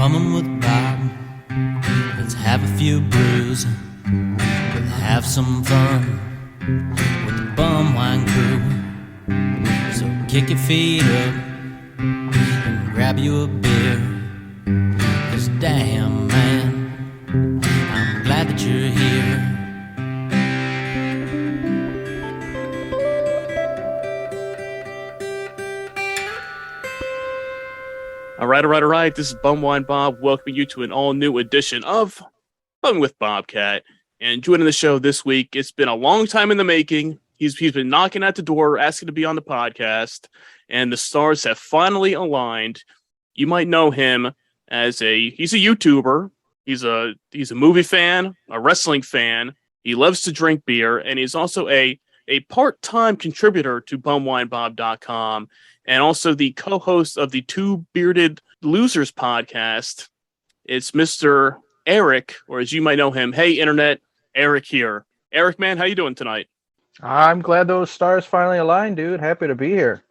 Bumming with Bob. Let's have a few brews. We'll have some fun with the Bum Wine crew. So kick your feet up and grab you a beer. 'Cause damn, man, I'm glad that you're here. All right. This is Bum Wine Bob welcoming you to an all-new edition of Bumming with Bobcat. And joining the show this week, it's been a long time in the making. He's been knocking at the door, asking to be on the podcast, and the stars have finally aligned. You might know him as he's a YouTuber. He's a movie fan, a wrestling fan. He loves to drink beer, and he's also a part-time contributor to bumwinebob.com. And also the co-host of the Two Bearded Losers podcast. It's Mr. Eric, or as you might know him, hey, Internet, Eric here. Eric, man, how you doing tonight? I'm glad those stars finally aligned, dude. Happy to be here.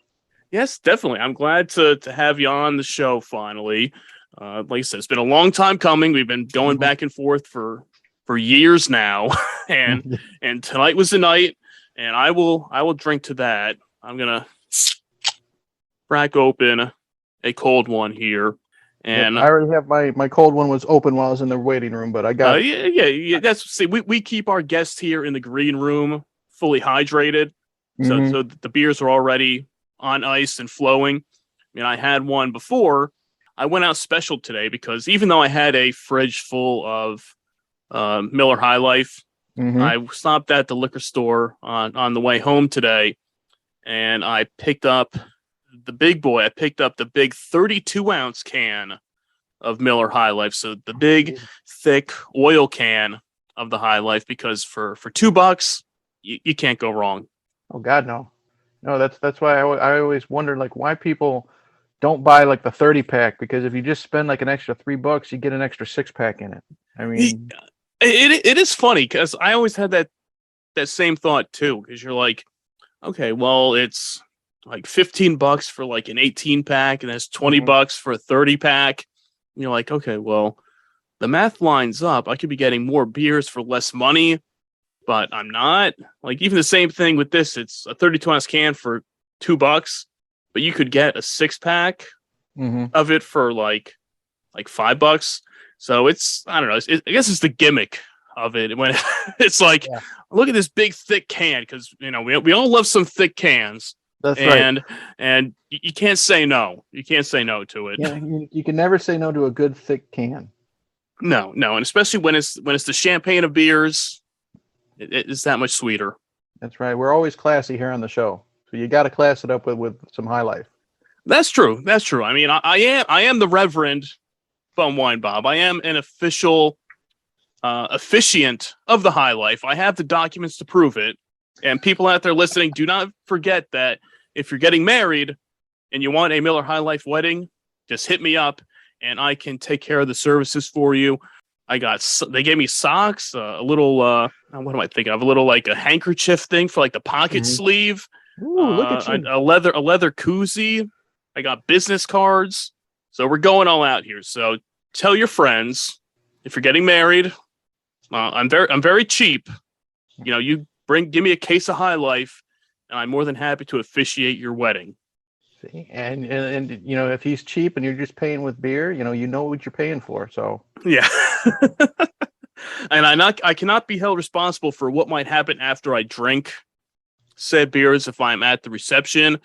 Yes, definitely. I'm glad to have you on the show finally. Like I said, it's been a long time coming. We've been going back and forth for years now. and tonight was the night, and I will drink to that. I'm going to crack open a cold one here, and I already have my cold one was open while I was in the waiting room, but I got yeah. We keep our guests here in the green room fully hydrated, so the beers are already on ice and flowing. I mean, I had one before. I went out special today because even though I had a fridge full of Miller High Life, I stopped at the liquor store on the way home today, and I picked up the big boy. I picked up the big 32-ounce can of Miller High Life. So the big, thick oil can of the High Life, because for $2, you can't go wrong. Oh God, no. That's why I always wondered like why people don't buy like the 30-pack, because if you just spend like an extra $3, you get an extra 6-pack in it. I mean, it is funny because I always had that same thought too. Because you're like, okay, well, it's like $15 for like an 18-pack, and that's $20 for a 30-pack. And you're like, okay, well, the math lines up. I could be getting more beers for less money, but I'm not. Like, even the same thing with this. It's a 32-ounce can for $2, but you could get a 6-pack of it for like $5. So it's, I don't know. I guess it's the gimmick of it when it's like, look at this big thick can, because we all love some thick cans. That's right. And you can't say no. You can't say no to it. Yeah, you can never say no to a good thick can. No, and especially when it's the champagne of beers, it's that much sweeter. That's right. We're always classy here on the show, so you got to class it up with some High Life. That's true. I mean, I am the Reverend Bum Wine Bob. I am an official officiant of the High Life. I have the documents to prove it. And people out there listening, do not forget that if you're getting married and you want a Miller High Life wedding, just hit me up and I can take care of the services for you. They gave me socks, a little, what am I thinking of? A little like a handkerchief thing for like the pocket sleeve. Ooh, look at you. A leather koozie. I got business cards. So we're going all out here. So tell your friends if you're getting married. I'm very cheap. Give me a case of High Life, and I'm more than happy to officiate your wedding. See, and if he's cheap and you're just paying with beer, you know what you're paying for. So yeah, and I cannot be held responsible for what might happen after I drink said beers. If I'm at the reception,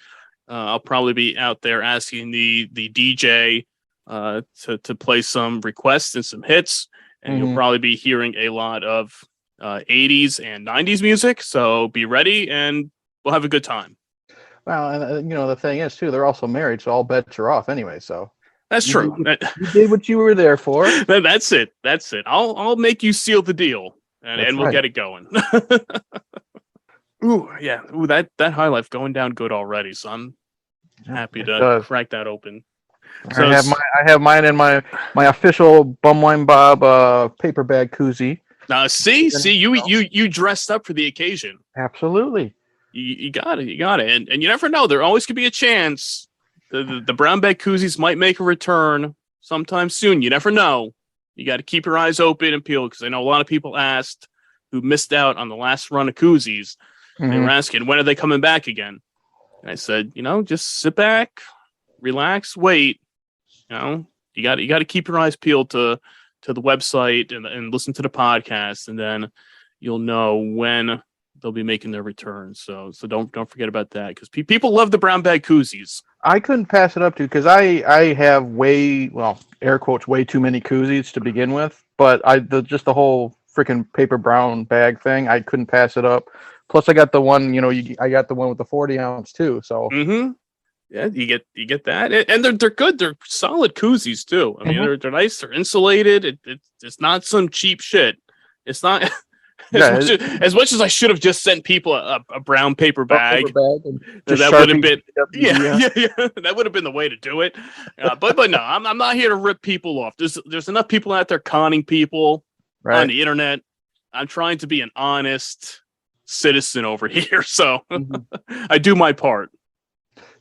I'll probably be out there asking the DJ to play some requests and some hits, and you'll probably be hearing a lot of 80s and 90s music, so be ready and we'll have a good time. Well, and the thing is too, they're also married, so all bets are off anyway. So that's true. You did what you were there for. That's it. I'll make you seal the deal, and we'll get it going. Ooh, yeah. Ooh, that High Life going down good already. So I'm happy to crack that open. So I have mine in my official Bum Wine Bob paper bag koozie. Now, see, you dressed up for the occasion. Absolutely. You got it, and you never know. There always could be a chance the brown bag koozies might make a return sometime soon. You never know. You got to keep your eyes open and peeled, because I know a lot of people asked who missed out on the last run of koozies. They were asking, when are they coming back again? And I said, just sit back, relax, wait. You got to keep your eyes peeled to the website and listen to the podcast, and then you'll know when they'll be making their return. So don't forget about that, because people love the brown bag koozies. I couldn't pass it up to, because I have air quotes, way too many koozies to begin with. But just the whole freaking paper brown bag thing, I couldn't pass it up. Plus, I got the one, I got the one with the 40 ounce too. So yeah, you get that, and they're good. They're solid koozies too. I mean, they're nice. They're insulated. It's not some cheap shit. It's not. As much as I should have just sent people a brown paper bag, that would have been that would have been the way to do it. But no, I'm not here to rip people off. There's enough people out there conning people on the internet. I'm trying to be an honest citizen over here, so I do my part.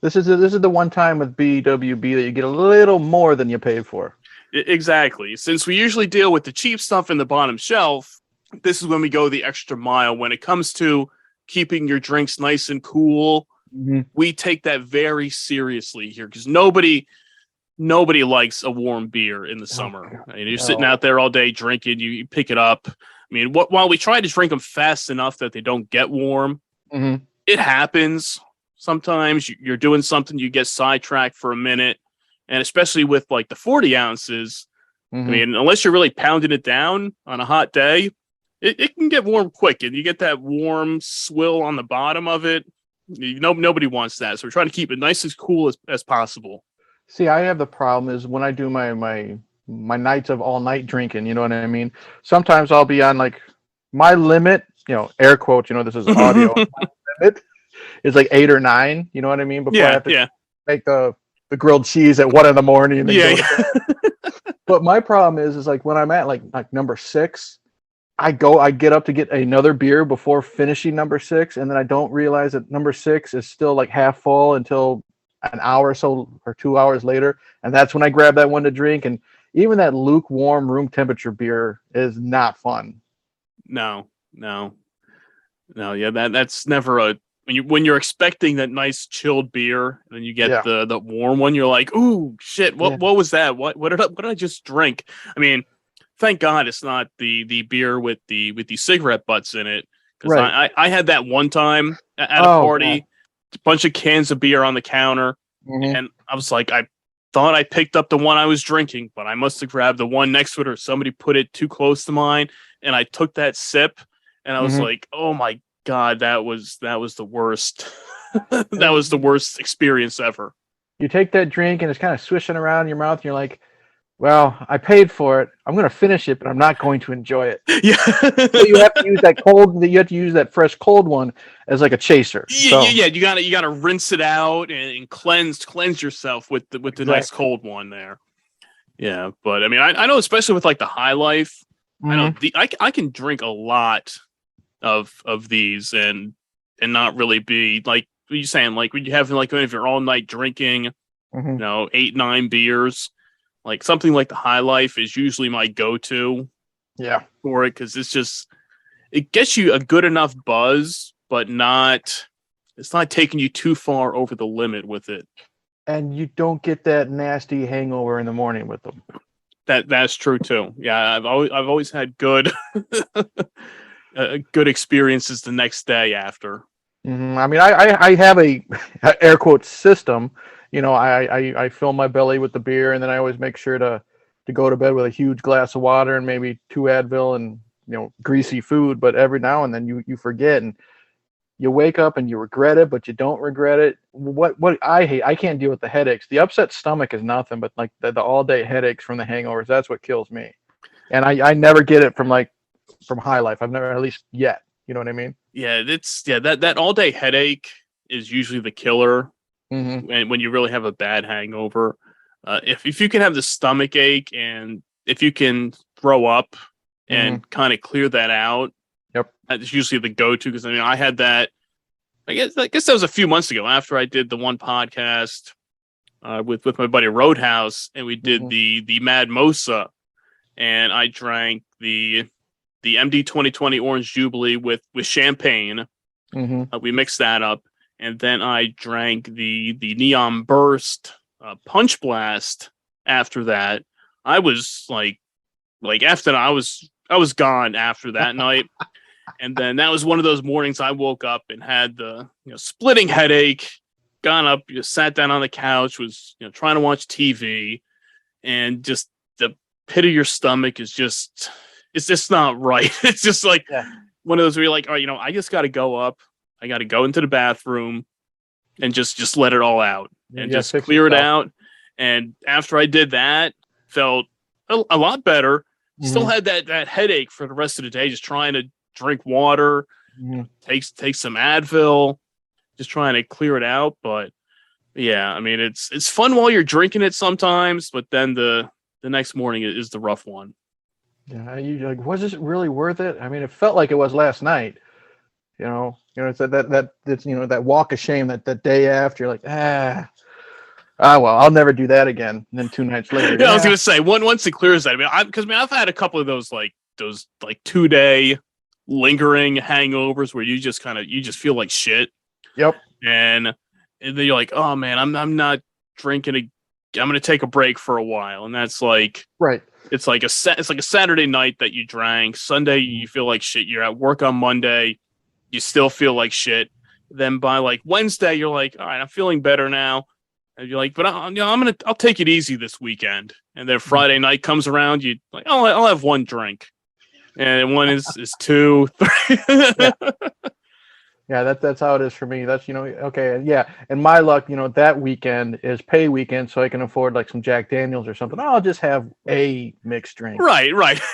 This is the one time with BWB that you get a little more than you paid for. Exactly. Since we usually deal with the cheap stuff in the bottom shelf, this is when we go the extra mile when it comes to keeping your drinks nice and cool. We take that very seriously here, because nobody likes a warm beer in the summer. I mean, you're sitting out there all day drinking, you pick it up. I mean, while we try to drink them fast enough that they don't get warm, it happens. Sometimes you're doing something, you get sidetracked for a minute, and especially with like the 40 ounces, I mean, unless you're really pounding it down on a hot day, it can get warm quick, and you get that warm swill on the bottom of it. Nobody wants that, so we're trying to keep it nice as cool as possible. See, I have the problem is when I do my nights of all night drinking, you know what I mean? Sometimes I'll be on like my limit, air quotes, this is audio. My limit is like 8 or 9, you know what I mean? Before I have to make the grilled cheese at 1 a.m. But my problem is like when I'm at like number 6, I get up to get another beer before finishing number 6, and then I don't realize that number 6 is still like half full until an hour or so or 2 hours later, and that's when I grab that one to drink. And even that lukewarm room temperature beer is not fun. No, yeah, that's never when you're expecting that nice chilled beer, and then you get the warm one, you're like, ooh, shit, what was that? What did I just drink? I mean, thank God it's not the beer with the cigarette butts in it, because I had that one time at a party, a bunch of cans of beer on the counter, and I was like, I thought I picked up the one I was drinking, but I must have grabbed the one next to it, or somebody put it too close to mine, and I took that sip, and I was like, oh my God, that was the worst. That was the worst experience ever. You take that drink and it's kind of swishing around in your mouth, and you're like, well, I paid for it. I'm going to finish it, but I'm not going to enjoy it. Yeah. So you have to use that cold. You have to use that fresh cold one as like a chaser. Yeah. You gotta rinse it out and cleanse yourself with the nice cold one there. Yeah, but I mean, I know, especially with like the High Life, I know I can drink a lot of these and not really be like what you saying, like when you have like if you're all night drinking, 8, 9 beers. Like something like the High Life is usually my go-to for it, because it gets you a good enough buzz, but it's not taking you too far over the limit with it. And you don't get that nasty hangover in the morning with them. That's true too. Yeah, I've always had good good experiences the next day after. I mean, I have a air quotes system. I fill my belly with the beer, and then I always make sure to go to bed with a huge glass of water and maybe 2 Advil and greasy food. But every now and then you forget, and you wake up and you regret it, but you don't regret it. What I hate, I can't deal with the headaches. The upset stomach is nothing, but like the all day headaches from the hangovers, that's what kills me. And I never get it from High Life. I've never, at least yet. You know what I mean? Yeah, that all day headache is usually the killer. And when you really have a bad hangover, if you can have the stomach ache, and if you can throw up and kind of clear that out, that's usually the go-to. Because I mean, I had that. I guess that was a few months ago after I did the one podcast with my buddy Roadhouse, and we did Mhm. the Mad Mosa, and I drank the MD 2020 Orange Jubilee with champagne. Mhm. We mixed that up, and then I drank the Neon Burst Punch Blast. After that, I was like after that, I was gone after that night. And then that was one of those mornings I woke up and had the splitting headache. Got up, sat down on the couch, was trying to watch TV, and just the pit of your stomach is just it's just not right. It's just like Yeah. one of those where you're like, oh, I just got to go up. I got to go into the bathroom and just let it all out and Yeah, just fix clear it yourself. out. And after I did that, felt a lot better. Still Mhm. had that headache for the rest of the day, just trying to drink water, Mhm. take some Advil, just trying to clear it out. But yeah, I mean, it's fun while you're drinking it sometimes, but then the next morning is the rough one. Yeah, you like, was this really worth it? I mean, it felt like it was last night. It's that's that walk of shame that day after. You're like, well, I'll never do that again. And then 2 nights later, Yeah, I was gonna say once it clears that. I mean, I've had a couple of those 2-day lingering hangovers where you just feel like shit, Yep. and then you're like, oh man, I'm not drinking. I'm gonna take a break for a while, and that's like Right. it's like a Saturday night that you drank. Sunday you feel like shit. You're at work on Monday, you still feel like shit. Then by like Wednesday, you're like, all right, I'm feeling better now. And you're like, but I'll take it easy this weekend. And then Friday night comes around, you like, oh, I'll have one drink, and one is 2, 3. Yeah, that's how it is for me. That's okay, yeah. And my luck, that weekend is pay weekend, so I can afford like some Jack Daniels or something. I'll just have a mixed drink. Right.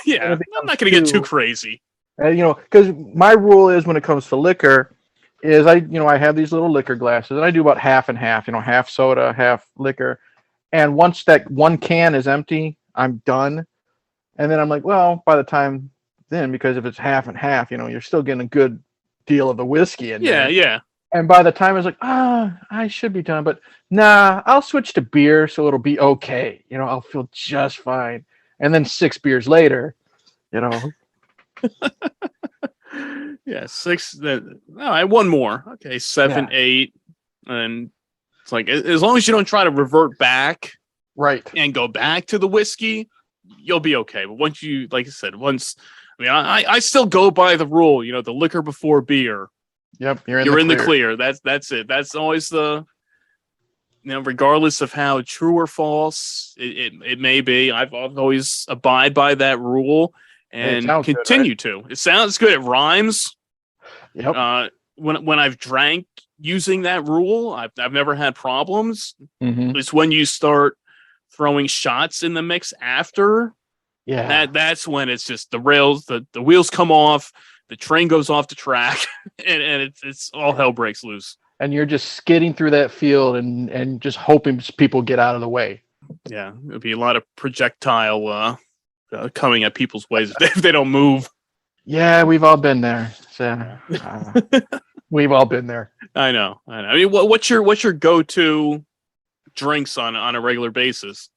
Yeah, And it I'm becomes not gonna get too crazy. because my rule is when it comes to liquor, is I have these little liquor glasses, and I do about half and half. Half soda, half liquor. And once that one can is empty, I'm done. And then I'm like, well, by the time then, because if it's half and half, you're still getting a good deal of the whiskey in there. Yeah. And by the time I was like, I should be done, but nah, I'll switch to beer so it'll be okay. I'll feel just fine. And then 6 beers later, Yeah, 6. No, I had one more. Okay, 7, Yeah. 8, and it's like as long as you don't try to revert back Right. and go back to the whiskey, you'll be okay. But once you, like I said, I still go by the rule. The liquor before beer. Yep. You're in the clear. That's it. That's always the. Regardless of how true or false it may be, I've always abide by that rule and continue to. It sounds good. It rhymes. Yep. When I've drank using that rule, I've never had problems. Mm-hmm. It's when you start throwing shots in the mix after. Yeah. That's when it's just the rails, the wheels come off, the train goes off the track, and it's all hell breaks loose. And you're just skidding through that field and just hoping people get out of the way. Yeah, it'd be a lot of projectile coming at people's ways if they don't move. Yeah, we've all been there. So, we've all been there. I know. I mean, what's your go-to drinks on a regular basis?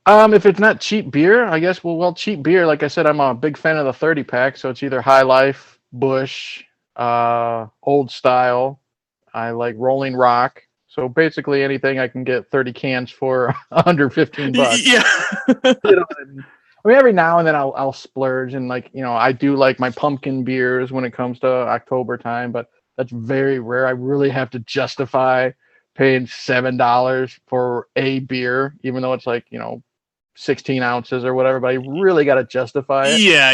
If it's not cheap beer, I guess. Well, cheap beer. Like I said, I'm a big fan of the 30 pack, so it's either High Life, Busch, Old Style. I like Rolling Rock. So basically anything I can get 30 cans for under $15. Yeah. I mean, every now and then I'll splurge, and I do like my pumpkin beers when it comes to October time, but that's very rare. I really have to justify paying $7 for a beer, even though it's 16 ounces or whatever, but I really got to justify it. Yeah,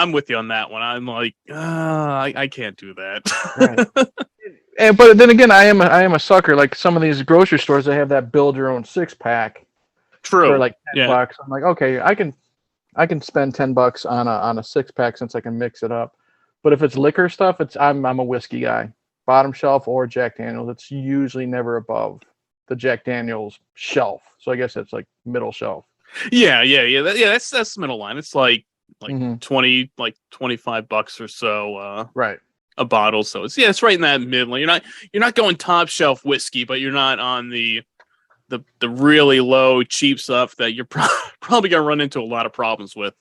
I'm with you on that one. I'm like, I can't do that. Right. But then again, I am a sucker. Like some of these grocery stores, they have that build your own 6-pack. True. For like $10. I'm like, okay, I can spend $10 on a 6-pack since I can mix it up. But if it's liquor stuff, I'm a whiskey guy. Bottom shelf or Jack Daniels. It's usually never above the Jack Daniels shelf. So I guess it's like middle shelf. Yeah. That's the middle line. It's like Mhm. 25 or so. Right. A bottle, so it's right in that middle. You're not going top shelf whiskey, but you're not on the the really low, cheap stuff that you're probably gonna run into a lot of problems with.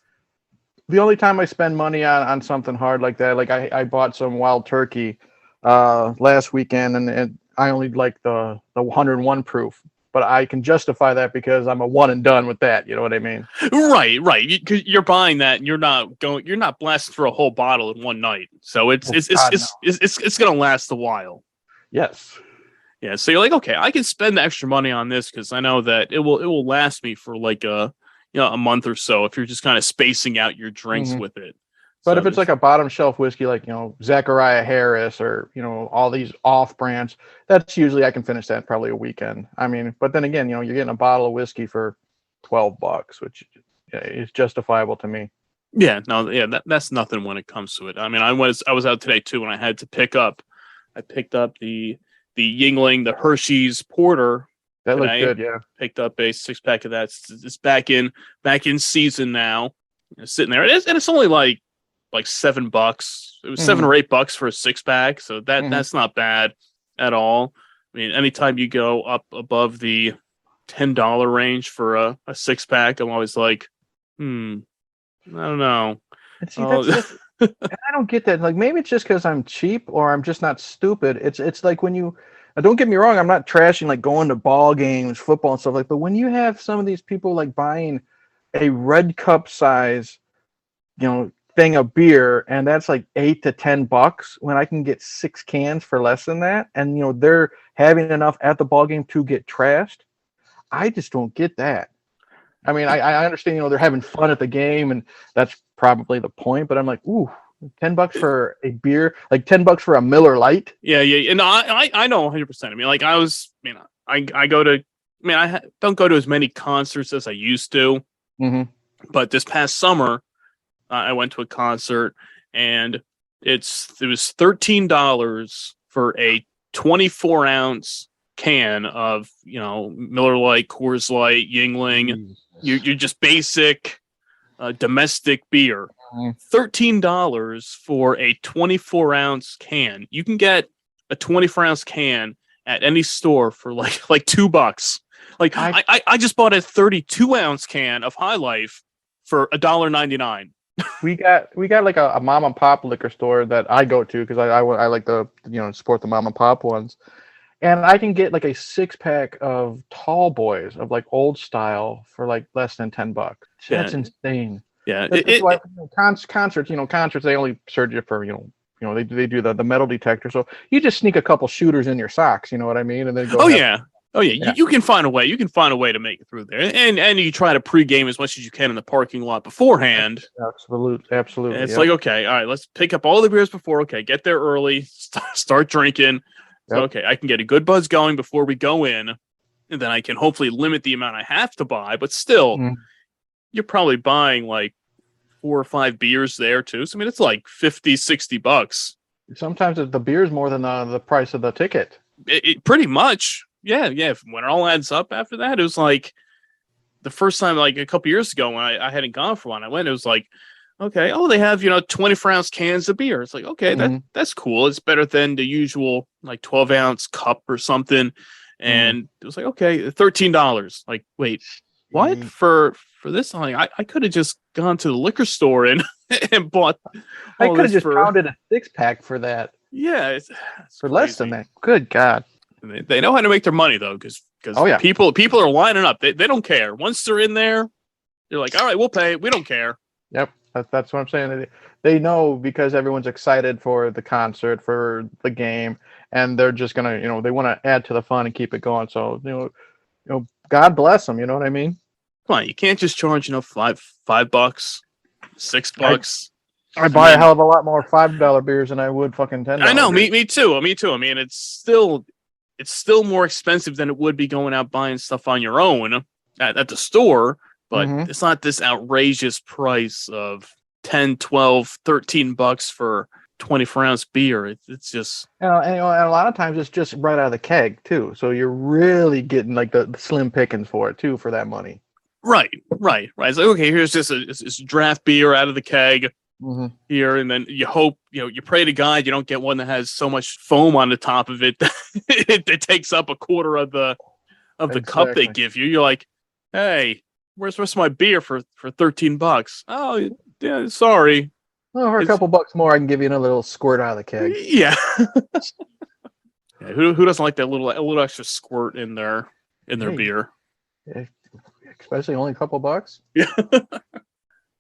The only time I spend money on something hard like that, like I bought some wild turkey last weekend, and I only like the 101 proof, but I can justify that because I'm a one and done with that. You know what I mean? Right. You're buying that, and you're not blasting through a whole bottle in one night, so it's gonna last a while. Yes. Yeah. So you're like, okay, I can spend the extra money on this because I know that it will last me for like a month or so if you're just kind of spacing out your drinks with it. But so if it's like a bottom shelf whiskey, like, Zachariah Harris or, all these off brands, that's usually I can finish that in probably a weekend. I mean, but then again, you're getting a bottle of whiskey for $12, which is justifiable to me. Yeah, no, yeah, that's nothing when it comes to it. I mean, I was out today too, and I had to picked up the Yuengling, the Hershey's Porter. That looks good, yeah. Picked up a 6-pack of that. It's back in season now. It's sitting there. It's only like $7. It was $7 or $8 for a 6-pack, so that's not bad at all. I mean, anytime you go up above the $10 range for a 6-pack, I'm always like, I don't know. And see, that's I don't get that. Like, maybe it's just because I'm cheap or I'm just not stupid. It's like when you. Don't get me wrong, I'm not trashing like going to ball games, football and stuff like. But when you have some of these people like buying a red cup size, thing of beer, and that's like $8 to $10, when I can get 6 cans for less than that, and they're having enough at the ball game to get trashed, I just don't get that. I mean, I understand, they're having fun at the game, and that's probably the point. But I'm like, ooh. $10 for a beer, like $10 for a Miller Lite. Yeah, and I know 100%. I mean, like I don't go to as many concerts as I used to, but this past summer I went to a concert, and it was $13 for a 24-ounce can of Miller Lite, Coors Light, Yuengling, you're just basic domestic beer. $13 for a 24-ounce can. You can get a 24-ounce can at any store for like $2. Like I just bought a 32-ounce can of High Life for $1.99. We got like a mom and pop liquor store that I go to because I like to support the mom and pop ones, and I can get like a 6-pack of Tall Boys of like old style for like less than $10. That's insane. Yeah, that's why concerts they only charge you for they do the metal detector, so you just sneak a couple shooters in your socks, you know what I mean, and then go. Yeah. You can find a way. You can find a way to make it through there, and you try to pregame as much as you can in the parking lot beforehand. Absolutely. And it's like, okay, all right, let's pick up all the beers before. Okay, get there early, start drinking. So, okay, I can get a good buzz going before we go in, and then I can hopefully limit the amount I have to buy. But still, you're probably buying like 4 or 5 beers there too. So I mean, it's like $50-$60. Sometimes the beer is more than the price of the ticket. It pretty much. Yeah. When it all adds up after that, it was like the first time, like a couple years ago when I hadn't gone for one, I went, it was like, okay, they have, 24-ounce cans of beer. It's like, okay, that's cool. It's better than the usual like 12-ounce cup or something. And it was like, okay, $13. Like, wait, what? For this? Like, I could have just gone to the liquor store and bought. I could have just pounded a 6-pack for that. Yeah, it's for less than that. Good God. They know how to make their money though, because people are lining up. They don't care. Once they're in there, they're like, all right, we'll pay. We don't care. Yep, that's what I'm saying. They know because everyone's excited for the concert, for the game, and they're just gonna, they want to add to the fun and keep it going. So God bless them. You know what I mean? Come on, you can't just charge $5, $6. I buy a hell of a lot more $5 beers than I would fucking $10. I know, me too. I mean, it's still more expensive than it would be going out buying stuff on your own at the store, but it's not this outrageous price of $10, $12, $13 for 24-ounce beer. It's just and a lot of times it's just right out of the keg too. So you're really getting like the slim pickings for it too for that money. Right. It's like, okay, here's just it's draft beer out of the keg here, and then you hope, you pray to God you don't get one that has so much foam on the top of it that it takes up a quarter of the of the cup they give you. You're like, hey, where's the rest of my beer for $13? Oh, yeah, sorry. Well, for a couple bucks more, I can give you another little squirt out of the keg. Yeah. Yeah, who doesn't like that a little extra squirt in their beer? Especially only a couple bucks. Yeah.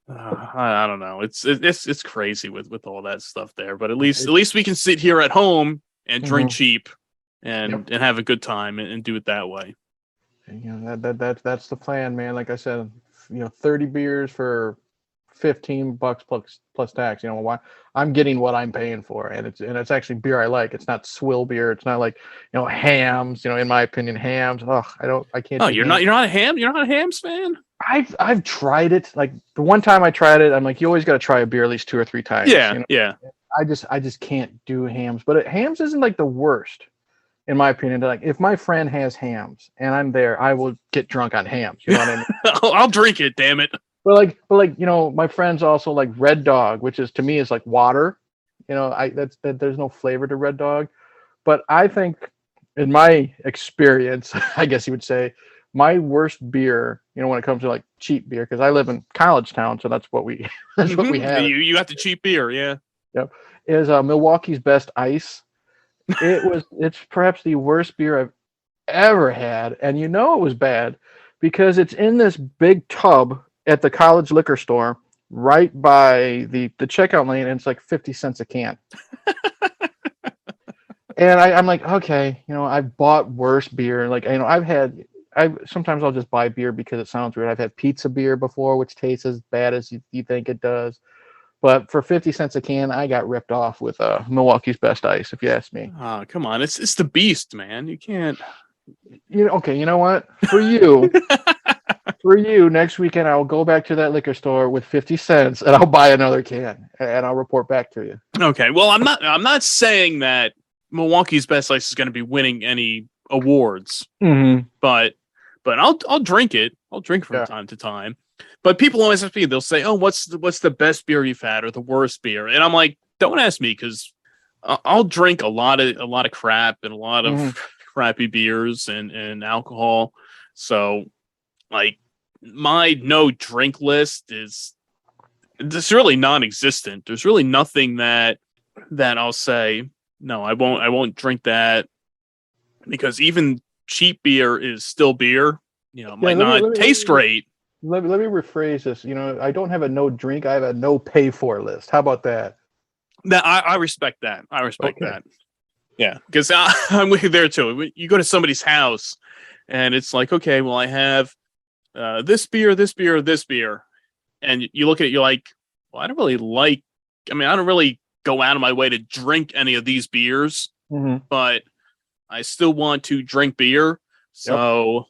I don't know. It's crazy with all that stuff there, but at least we can sit here at home and drink cheap and have a good time and do it that way. You know, that's the plan, man. Like I said, 30 beers for $15 plus tax. You know why? I'm getting what I'm paying for, and it's actually beer I like. It's not swill beer. It's not like Hamms. In my opinion, Hamms. I can't. Oh, you're not a Hamm. You're not a Hamm's fan. I've tried it. Like the one time I tried it, I'm like, you always got to try a beer at least 2 or 3 times. Yeah, yeah. I just can't do Hamms, but Hamms isn't like the worst, in my opinion. Like if my friend has Hamms and I'm there, I will get drunk on Hamms. You know what I mean? I'll drink it. Damn it. But my friends also like Red Dog, which is to me is like water. There's no flavor to Red Dog, but I think in my experience, I guess you would say, my worst beer, when it comes to like cheap beer, because I live in college town, so that's what we what we have. You got the cheap beer, yeah. Yep. Is Milwaukee's Best Ice. It's perhaps the worst beer I've ever had, and it was bad because it's in this big tub at the college liquor store right by the checkout lane, and it's like 50 cents a can. And I'm like, okay, I've bought worse beer. Like, sometimes I'll just buy beer because it sounds weird. I've had pizza beer before, which tastes as bad as you think it does. But for 50 cents a can, I got ripped off with Milwaukee's Best Ice, if you ask me. Oh, come on. It's the beast, man. You can't. Okay, you know what? For you, next weekend, I will go back to that liquor store with 50 cents and I'll buy another can and I'll report back to you. Okay. Well, I'm not saying that Milwaukee's Best Ice is going to be winning any awards, but I'll drink it. I'll drink from time to time. But people always ask me, they'll say, "Oh, what's the best beer you've had or the worst beer?" And I'm like, don't ask me, because I'll drink a lot of crap and a lot of crappy beers and alcohol. So, like, my no drink list is really non-existent. There's really nothing that I'll say, no, I won't drink that, because even cheap beer is still beer. It might not taste great. Let me rephrase this. I don't have a no drink. I have a no pay for list. How about that? I respect that. I respect that. Yeah, because I'm with you there too. You go to somebody's house, and it's like, okay, well, I have this beer, this beer, this beer, and you look at it, you're like, well, I don't really go out of my way to drink any of these beers, but I still want to drink beer, so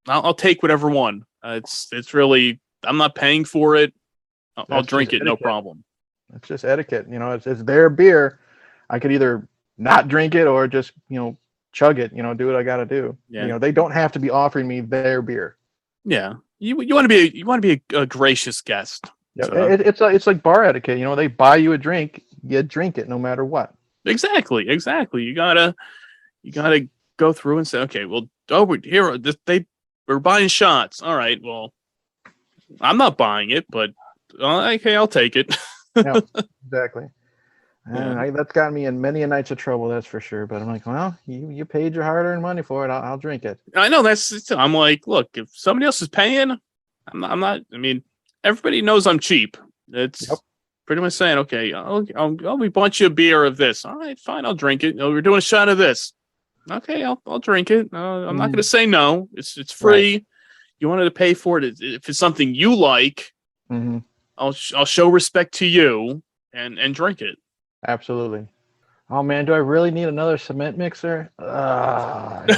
I'll take whatever one. It's really, I'm not paying for it. I'll drink it, no problem. It's just etiquette. It's their beer. I could either not drink it or just, chug it, do what I got to do. Yeah. They don't have to be offering me their beer. Yeah. You want to be a gracious guest. Yeah. So. It's like bar etiquette. They buy you a drink, you drink it no matter what. Exactly. You gotta go through and say, okay, well, we're buying shots. All right, well, I'm not buying it, but okay, I'll take it. Yeah, exactly. That's gotten me in many a nights of trouble, that's for sure. But I'm like, well, you paid your hard-earned money for it. I'll drink it. I know I'm like, look, if somebody else is paying, I'm not. I mean, everybody knows I'm cheap. It's pretty much saying, okay, we bought you a beer of this. All right, fine, I'll drink it. We're doing a shot of this. Okay, I'll drink it. I'm not going to say no. It's free. Right. You wanted to pay for it. If it's something you like, I'll show respect to you and drink it. Absolutely. Oh man, do I really need another cement mixer? Those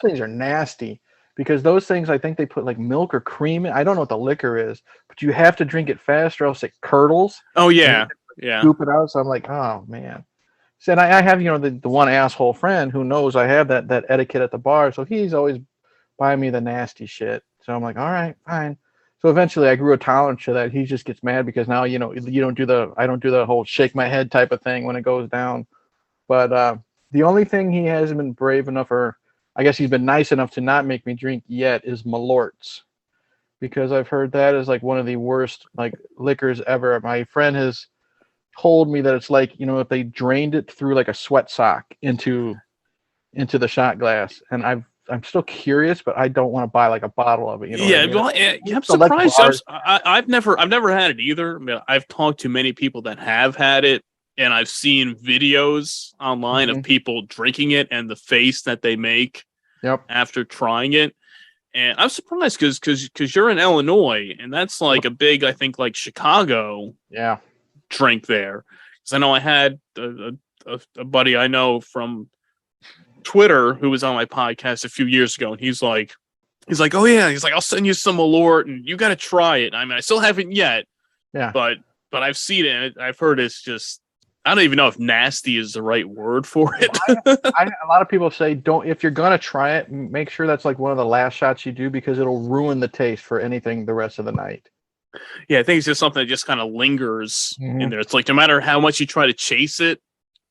things are nasty, because those things, I think they put like milk or cream in. I don't know what the liquor is, but you have to drink it fast or else it curdles. Oh yeah, Scoop it out. So I'm like, oh man. So, and I have, the one asshole friend who knows I have that etiquette at the bar, so he's always buying me the nasty shit. So I'm like, all right, fine. So eventually I grew a tolerance to that. He just gets mad because now, I don't do the whole shake my head type of thing when it goes down. But the only thing he hasn't been brave enough, or I guess he's been nice enough to not make me drink yet, is MALORTs, because I've heard that is like one of the worst like liquors ever. My friend has told me that it's like, if they drained it through like a sweat sock into the shot glass, and I'm still curious, but I don't want to buy like a bottle of it. Yeah, well, I'm surprised. I've never had it either. I mean, I've talked to many people that have had it, and I've seen videos online of people drinking it and the face that they make after trying it. And I'm surprised because you're in Illinois, and that's like a big, I think, like Chicago drink there. Because I know I had a buddy I know from Twitter who was on my podcast a few years ago, and he's like, oh yeah, he's like, I'll send you some Malort, and you got to try it. I mean, I still haven't yet, but I've seen it, and I've heard it's just, I don't even know if nasty is the right word for it. A lot of people say if you're gonna try it, make sure that's like one of the last shots you do, because it'll ruin the taste for anything the rest of the night. Yeah, I think it's just something that just kind of lingers in there. It's like no matter how much you try to chase it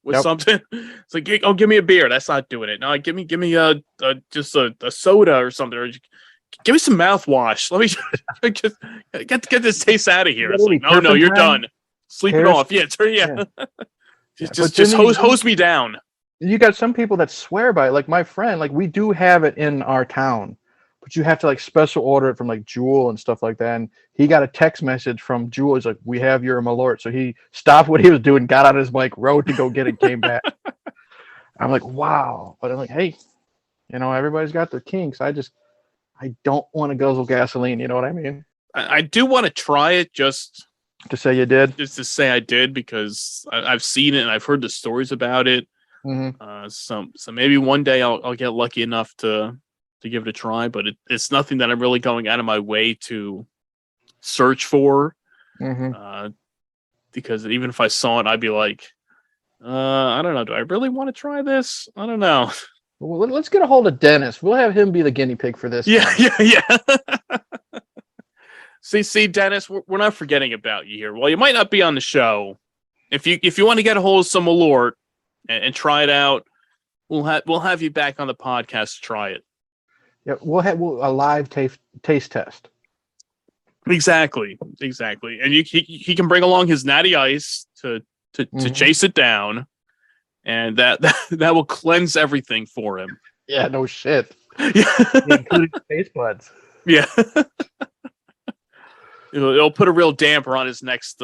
with something, it's like, oh, give me a beer. That's not doing it. No, give me just a soda or something. Or give me some mouthwash. Let me just get this taste out of here. It's like, no, you're done. Sleep it off. Yeah. Just hose me down. You got some people that swear by it. Like my friend, like we do have it in our town, but you have to like special order it from like Jewel and stuff like that. And he got a text message from Jewel. He's like, we have your Malort. So he stopped what he was doing, got on his bike, rode to go get it, came back. I'm like, wow. But I'm like, hey, everybody's got their kinks. I don't want to guzzle gasoline. You know what I mean? I do want to try it just to say you did. Just to say I did, because I've seen it and I've heard the stories about it. So maybe one day I'll get lucky enough to give it a try, but it's nothing that I'm really going out of my way to search for. Because even if I saw it, I'd be like, I don't know. Do I really want to try this? I don't know. Well, let's get a hold of Dennis. We'll have him be the guinea pig for this. Yeah. See, Dennis, we're not forgetting about you here. Well, you might not be on the show. If you want to get a hold of some Malort and try it out, we'll have you back on the podcast to try it. Yeah, we'll have a live taste test. Exactly, and he can bring along his natty ice to chase it down, and that will cleanse everything for him. Yeah, no shit. Yeah, including taste buds. Yeah. It'll put a real damper on his next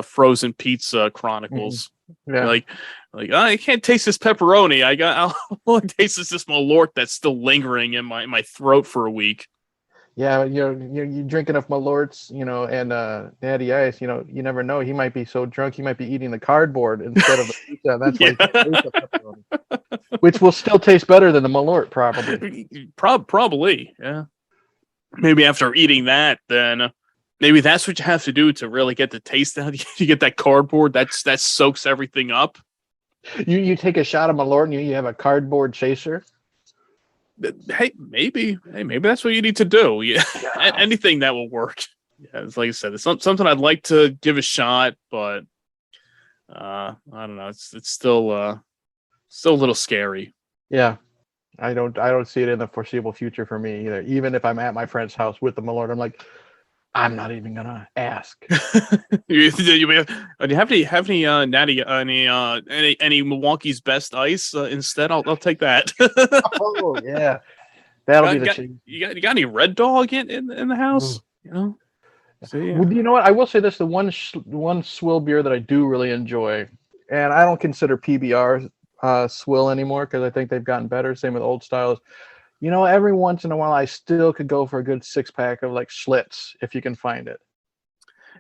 frozen pizza chronicles. Yeah. Like I can't taste this pepperoni. All I taste is this Malort that's still lingering in my throat for a week. Yeah, you drink enough Malorts, and natty ice. You never know. He might be so drunk he might be eating the cardboard instead of the pizza. That's why he tastes the pepperoni, which will still taste better than the Malort, probably. Probably, yeah. Maybe after eating that, then. Maybe that's what you have to do to really get the taste out. You get that cardboard that soaks everything up. You take a shot of Malort and you have a cardboard chaser. Hey, maybe that's what you need to do. Yeah, anything that will work. Yeah, it's like I said, it's something I'd like to give a shot, but I don't know. It's still a little scary. Yeah, I don't see it in the foreseeable future for me either. Even if I'm at my friend's house with the Malort, I'm like, I'm not even gonna ask. Do you have any natty any Milwaukee's Best Ice instead? I'll take that. Oh yeah, that'll be the change. You got any Red Dog in the house? So, yeah. Well, you know what? I will say this: the one swill beer that I do really enjoy, and I don't consider PBR swill anymore because I think they've gotten better. Same with Old Styles. Every once in a while, I still could go for a good 6-pack of like Schlitz if you can find it.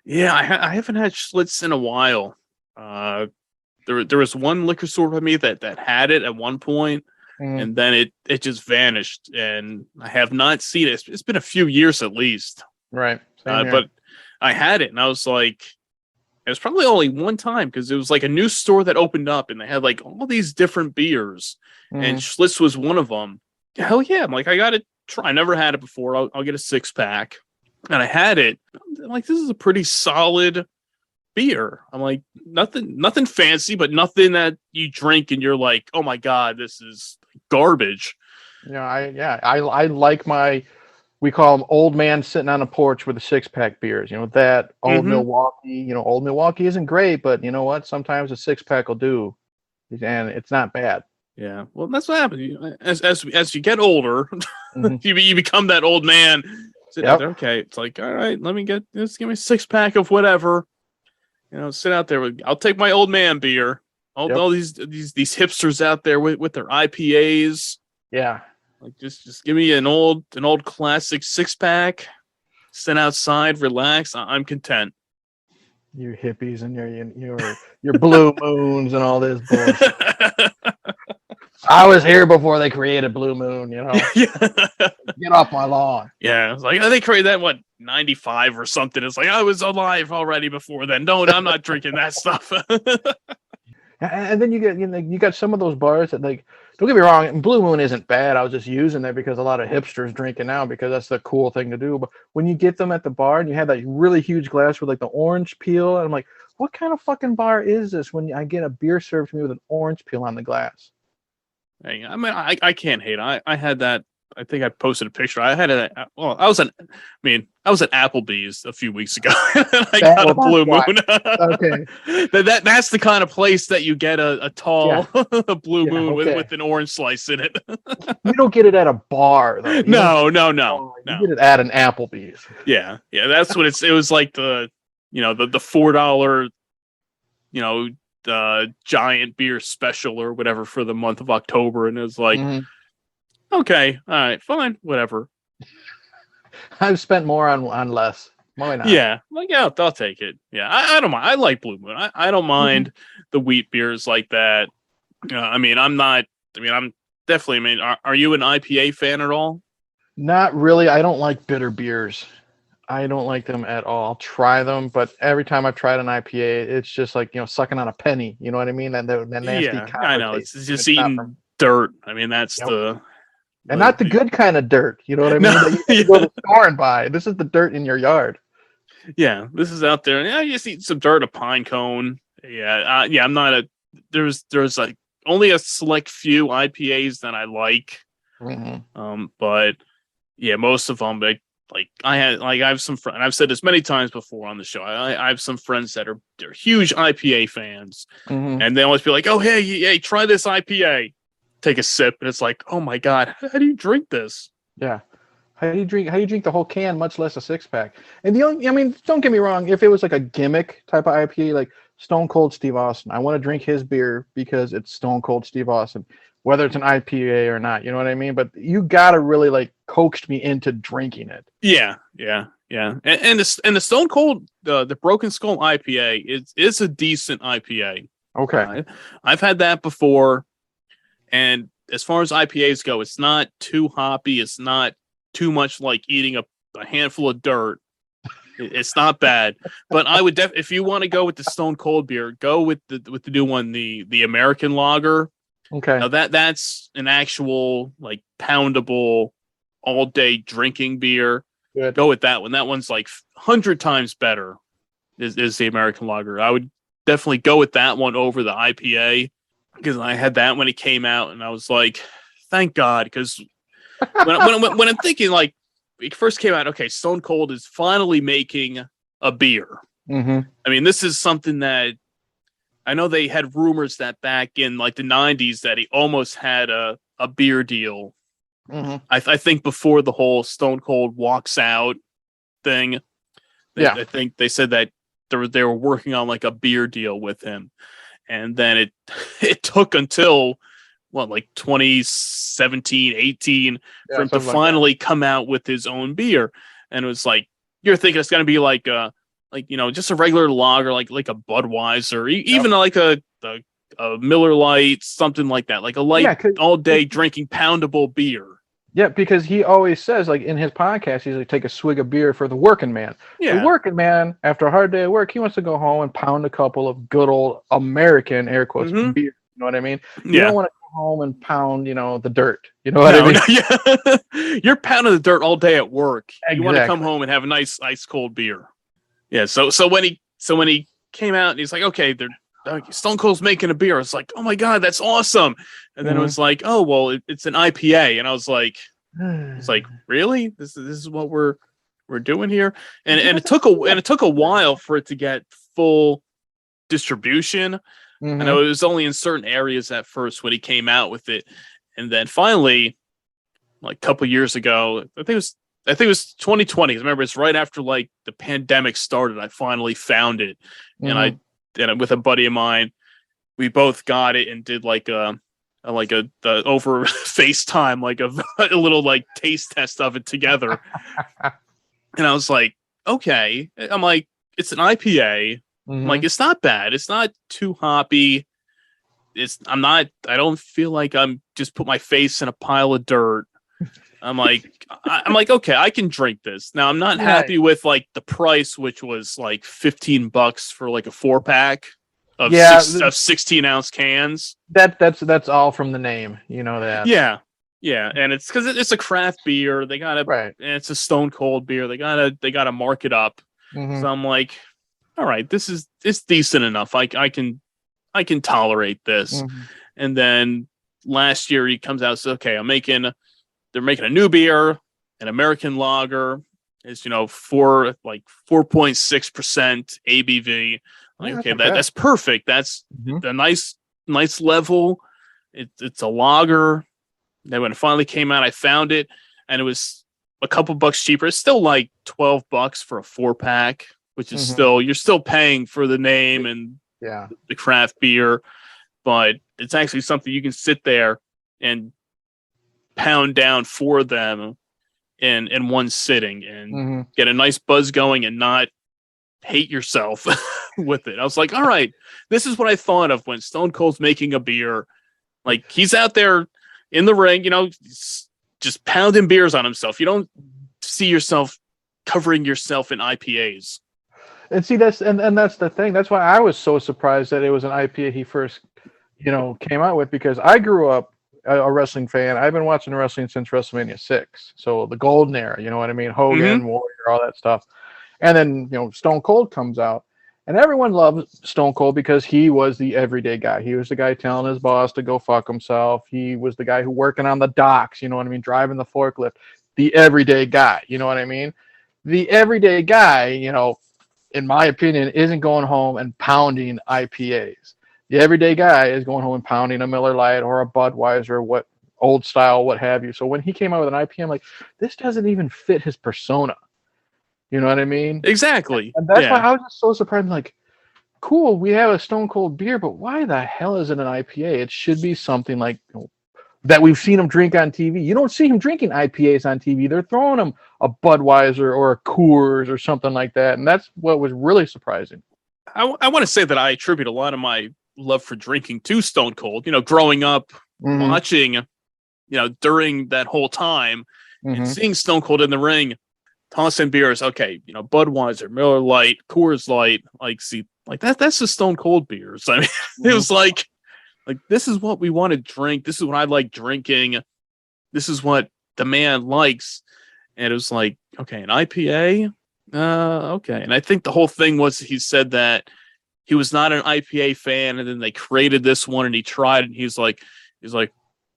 Yeah, I haven't had Schlitz in a while. There was one liquor store by me that had it at one point, and then it just vanished, and I have not seen it. It's been a few years at least. Right. But I had it, and I was like, it was probably only one time because it was like a new store that opened up, and they had like all these different beers, and Schlitz was one of them. Hell yeah. I'm like, I got to try. I never had it before. I'll get a 6-pack. And I had it. I'm like, this is a pretty solid beer. I'm like, nothing fancy, but nothing that you drink and you're like, oh my God, this is garbage. I like we call them old man sitting on a porch with a 6-pack beers. That old Mm-hmm. Milwaukee. Old Milwaukee isn't great, but you know what? Sometimes a 6-pack will do, and it's not bad. Yeah, well, that's what happens. As you get older, Mhm. you become that old man sitting out there. Okay, it's like, all right, give me a 6-pack of whatever. Sit out there. I'll take my old man beer. All these hipsters out there with their IPAs. Yeah. Like just give me an old classic 6-pack. Sit outside, relax. I'm content. You hippies and your blue moons and all this bullshit. I was here before they created Blue Moon. Yeah. Get off my lawn. Yeah, it's like they created that 95 or something. It's like I was alive already before then. No, I'm not drinking that stuff. And then you got some of those bars that, like, don't get me wrong, Blue Moon isn't bad. I was just using that because a lot of hipsters drink it now because that's the cool thing to do. But when you get them at the bar and you have that really huge glass with like the orange peel, and I'm like, what kind of fucking bar is this when I get a beer served to me with an orange peel on the glass? Hey, I mean, I can't hate. I had that. I think I posted a picture. I had it. Well, I was at Applebee's a few weeks ago. And I got a Blue Moon. Okay, that's the kind of place that you get a tall Blue Moon with an orange slice in it. You don't get it at a bar though. No. You get it at an Applebee's. Yeah. That's what it was like the $4, giant beer special or whatever for the month of October, and it was like. Mm-hmm. Okay, all right, fine, whatever. I've spent more on less. Why not? Yeah, I'll take it. Yeah, I don't mind. I like Blue Moon. I don't mind the wheat beers like that. I'm definitely. Are you an IPA fan at all? Not really. I don't like bitter beers. I don't like them at all. I'll try them, but every time I've tried an IPA, it's just like sucking on a penny. You know what I mean? And that nasty. Yeah, I know. It's just eating dirt. I mean, that's the. And not the good kind of dirt, you know what I mean? No, that you go to the store and buy. This is the dirt in your yard. Yeah, this is out there. Yeah, you just eat some dirt, a pine cone. Yeah, I'm not a. There's like only a select few IPAs that I like. Mm-hmm. But yeah, most of them I have some friends. I've said this many times before on the show. I have some friends that they're huge IPA fans, and they always be like, "Oh, hey, try this IPA." Take a sip and it's like, oh my god, how do you drink this? Yeah, how do you drink the whole can, much less a 6-pack? And don't get me wrong, if it was like a gimmick type of IPA, like Stone Cold Steve Austin, I want to drink his beer because it's Stone Cold Steve Austin, whether it's an IPA or not, you know what I mean? But you gotta really like coaxed me into drinking it. Yeah. And the Stone Cold the Broken Skull IPA is a decent IPA. Okay. I've had that before. And as far as IPAs go, it's not too hoppy. It's not too much like eating a handful of dirt. It's not bad. But I would if you want to go with the Stone Cold beer, go with the new one, the American Lager. Okay. Now that's an actual like poundable all day drinking beer. Good. Go with that one. That one's like 100 times better. Is the American Lager. I would definitely go with that one over the IPA. Because I had that when it came out, and I was like, "Thank God!" Because when I'm thinking like it first came out, okay, Stone Cold is finally making a beer. Mm-hmm. I mean, this is something that I know they had rumors that back in like the '90s that he almost had a beer deal. Mm-hmm. I think before the whole Stone Cold walks out thing, I think they said that they were working on like a beer deal with him. And then it took until 2017, 18 for him to finally come out with his own beer. And it was like, you're thinking it's going to be like just a regular lager, like a Budweiser, even like a Miller Lite, something like that, like a light all day drinking poundable beer. Yeah, because he always says, like in his podcast, he's like, take a swig of beer for the working man. Yeah. The working man, after a hard day at work, he wants to go home and pound a couple of good old American, air quotes, beer. You know what I mean? You don't want to go home and pound, the dirt. You know what I mean? You're pounding the dirt all day at work. Exactly. You want to come home and have a nice ice cold beer. Yeah. So when he came out and he's like, okay, Stone Cold's making a beer. It's like, oh my God, that's awesome. And then it was like, oh, well, it's an IPA. And I was like, really? This is what we're doing here? And it took a while for it to get full distribution. I know it was only in certain areas at first when he came out with it. And then finally, like a couple years ago, I think it was 2020. I remember it's right after like the pandemic started. I finally found it, and I with a buddy of mine, we both got it and did like a over FaceTime like a little like taste test of it together. And I was like, okay. I'm like, it's an IPA. I'm like, it's not bad. It's not too hoppy. I don't feel like I'm just put my face in a pile of dirt. I'm like, okay, I can drink this. Now I'm not happy with like the price, which was like $15 for like a 4-pack of 16-ounce cans. That's all from the name, you know that. Yeah, and it's because it's a craft beer. They gotta, and it's a Stone Cold beer. They gotta mark it up. So I'm like, all right, it's decent enough. I can tolerate this. And then last year he comes out and says, okay, they're making a new beer, an American lager. It's 4.6% ABV. Like, okay, that's perfect. That's a nice level. It's a lager. Then when it finally came out, I found it, and it was a couple bucks cheaper. It's still like $12 for a 4-pack, which is you're still paying for the name and the craft beer, but it's actually something you can sit there and pound down for them in one sitting and get a nice buzz going and not hate yourself with it. I was like, all right, this is what I thought of when Stone Cold's making a beer. Like, he's out there in the ring, just pounding beers on himself. You don't see yourself covering yourself in IPAs. And see, that's the thing. That's why I was so surprised that it was an IPA he first, came out with, because I grew up a wrestling fan. I've been watching wrestling since WrestleMania 6. So the golden era, you know what I mean? Hogan, Warrior, all that stuff. And then, Stone Cold comes out, and everyone loves Stone Cold because he was the everyday guy. He was the guy telling his boss to go fuck himself. He was the guy who working on the docks, you know what I mean? Driving the forklift, the everyday guy, you know what I mean? The everyday guy, in my opinion, isn't going home and pounding IPAs. The everyday guy is going home and pounding a Miller Lite or a Budweiser, what old style, what have you. So when he came out with an IPA, I'm like, this doesn't even fit his persona. You know what I mean? Exactly. And that's why I was just so surprised. I'm like, cool, we have a Stone Cold beer, but why the hell is it an IPA? It should be something like that we've seen him drink on TV. You don't see him drinking IPAs on TV. They're throwing him a Budweiser or a Coors or something like that. And that's what was really surprising. I want to say that I attribute a lot of my love for drinking to Stone Cold. Growing up, watching, during that whole time and seeing Stone Cold in the ring, tossing beers. Okay, Budweiser, Miller Lite, Coors Light, that's the Stone Cold beers. I mean, it was like this is what we want to drink. This is what I like drinking. This is what the man likes. And it was like, okay, an IPA? Okay. And I think the whole thing was he said that he was not an IPA fan, and then they created this one and he tried it, and he's like,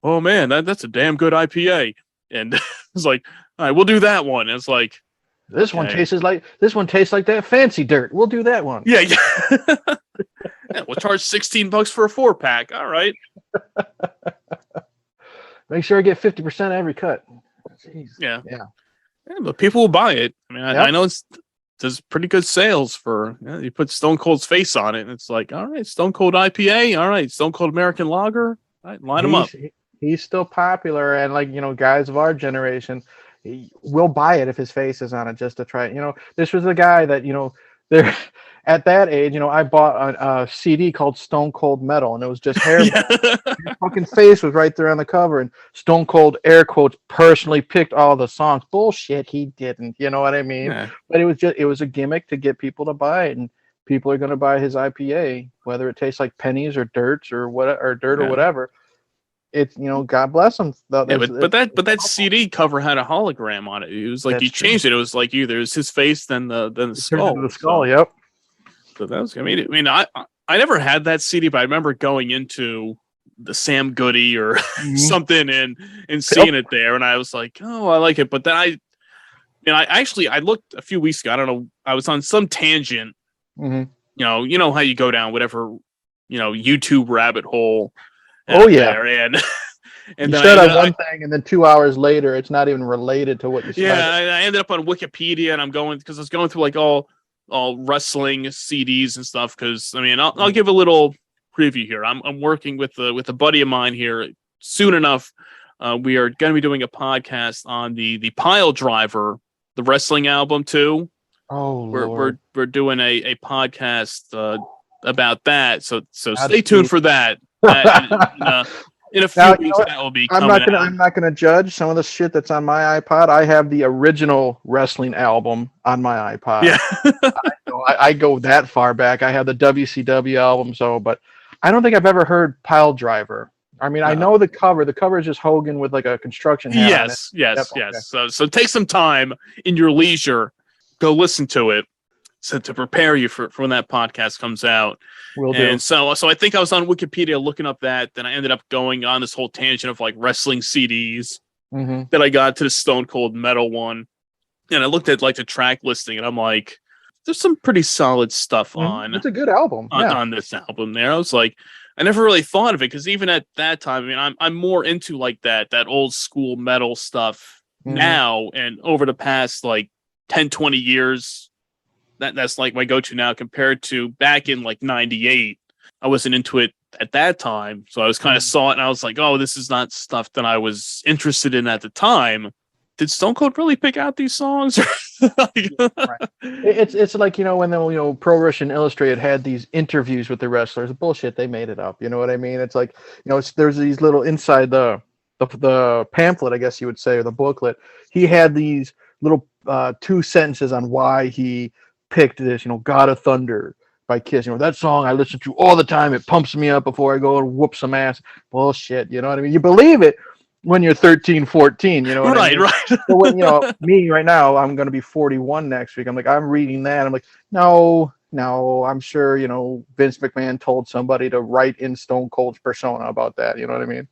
oh man, that's a damn good IPA. And it's like, all right, we'll do that one. And it's like, this one tastes like that fancy dirt. We'll do that one. Yeah. We'll charge $16 for a 4-pack. All right. Make sure I get 50% every cut. Jeez. Yeah, but people will buy it. I mean, I know there's pretty good sales for. You put Stone Cold's face on it, and it's like, all right, Stone Cold IPA. All right, Stone Cold American Lager. All right, line them up. He's still popular, and guys of our generation will buy it if his face is on it just to try it. This was a guy that there at that age. I bought a CD called Stone Cold Metal, and it was just hair. His fucking face was right there on the cover, and Stone Cold, air quotes, personally picked all the songs. Bullshit, he didn't. You know what I mean? Yeah. But it was a gimmick to get people to buy it, and people are going to buy his IPA, whether it tastes like pennies or dirts or whatever. It's God bless him. But that CD cover had a hologram on it. It was like you changed it. It was like either it was his face, then the skull. The skull, yep. So that was. I I never had that CD, but I remember going into the Sam Goody or something and seeing it there, and I was like, oh, I like it. But then I looked a few weeks ago. I don't know. I was on some tangent. You know how you go down whatever YouTube rabbit hole. Oh yeah, and you said on one thing, and then 2 hours later, it's not even related to what you said. Yeah, I ended up on Wikipedia, and I was going through like all wrestling CDs and stuff. Because I mean, I'll give a little preview here. I'm working with a buddy of mine here. Soon enough, we are going to be doing a podcast on the Pile Driver, the wrestling album too. Oh, Lord. We're doing a podcast about that. So stay tuned for that. In a few weeks, that will be coming out. I'm not gonna judge some of the shit that's on my iPod. I have the original wrestling album on my iPod. Yeah. I go that far back. I have the WCW album, but I don't think I've ever heard Pile Driver. I mean, I know the cover. The cover is just Hogan with like a construction hat. Yes. Okay. So take some time in your leisure, go listen to it, to prepare you for when that podcast comes out. Will do. And so I think I was on Wikipedia looking up that. Then I ended up going on this whole tangent of like wrestling CDs. Then I got to the Stone Cold Metal one, and I looked at like the track listing, and I'm like, there's some pretty solid stuff on. It's a good album on this album. There, I was like, I never really thought of it because even at that time, I mean, I'm more into like that old school metal stuff now, and over the past like 10, 20 years. That's like my go-to now compared to back in like 98. I wasn't into it at that time. So I was kind of saw it and I was like, oh, this is not stuff that I was interested in at the time. Did Stone Cold really pick out these songs? Right. It's like, when Pro Wrestling Illustrated had these interviews with the wrestlers. Bullshit, they made it up. You know what I mean? It's like, there's these little inside the pamphlet, I guess you would say, or the booklet. He had these little 2 sentences on why he picked this, God of Thunder by Kiss. That song I listen to all the time. It pumps me up before I go and whoop some ass. Bullshit, you know what I mean? You believe it when you're 13, 14, you know what I mean? Right. So when, me right now, I'm going to be 41 next week. I'm like, I'm reading that. I'm like, no, I'm sure, Vince McMahon told somebody to write in Stone Cold's persona about that. You know what I mean?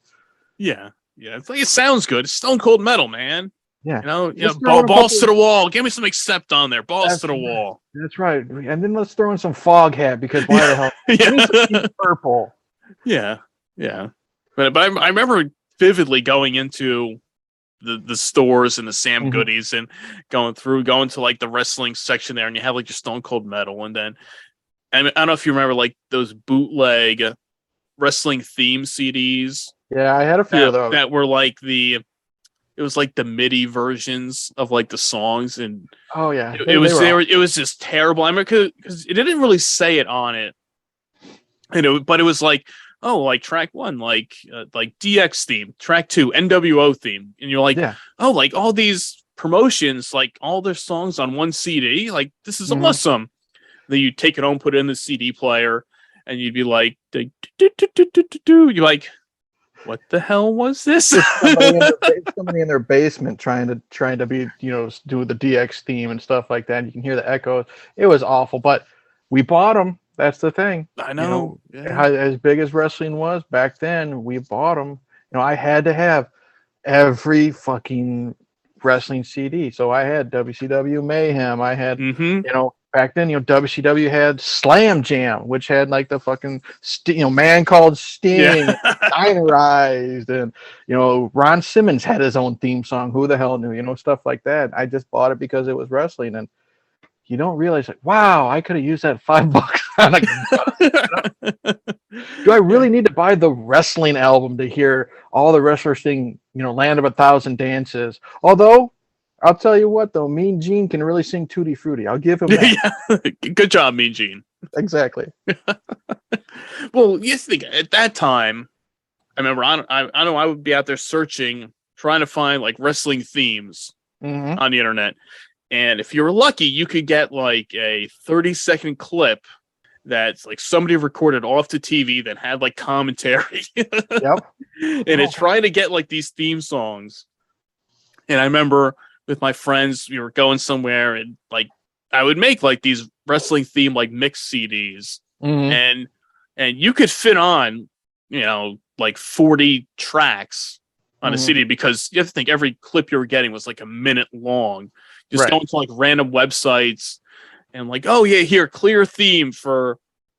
Yeah. It's like, it sounds good. It's Stone Cold Metal, man. Yeah. Balls to the wall. Give me some Accept on there. Balls to the wall. That's right. And then let's throw in some Foghat because why the hell? Yeah. Purple. Yeah. But I remember vividly going into the stores and the Sam Goodies and going to like the wrestling section there, and you have like your Stone Cold Metal, and then I don't know if you remember like those bootleg wrestling theme CDs. Yeah, I had a few of those that were like it was like the MIDI versions of like the songs, and it was just terrible. I remember because it didn't really say it on it, but it was like, oh, like track 1, like DX theme, track 2, NWO theme, and you're like, oh, like all these promotions, like all their songs on one CD, like this is awesome. Then you take it home, put it in the CD player, and you'd be like, you're like, what the hell was this? Somebody in their basement trying to be, do the DX theme and stuff like that. You can hear the echoes. It was awful, but we bought them. That's the thing. I know. As big as wrestling was back then, we bought them. I had to have every fucking wrestling CD. So I had WCW Mayhem. I had, back then, WCW had Slam Jam, which had like the fucking, Man Called Sting, Dynamized, and Ron Simmons had his own theme song. Who the hell knew? Stuff like that. I just bought it because it was wrestling, and you don't realize, like, wow, I could have used that $5 on Do I really need to buy the wrestling album to hear all the wrestlers sing, Land of 1,000 Dances? Although, I'll tell you what, though, Mean Gene can really sing Tutti Frutti. I'll give him that. Good job, Mean Gene. Exactly. Well, you think at that time, I remember I know I would be out there searching, trying to find like wrestling themes on the internet. And if you were lucky, you could get like a 30-second clip that's like somebody recorded off the TV that had like commentary. Yep. And it's trying to get like these theme songs. And I remember with my friends, we were going somewhere, and like I would make like these wrestling theme like mix CDs. And and you could fit on, like 40 tracks on a Mhm. CD, because you have to think every clip you were getting was like a minute long. Just Right. going to like random websites and like, oh yeah, here, clear theme for,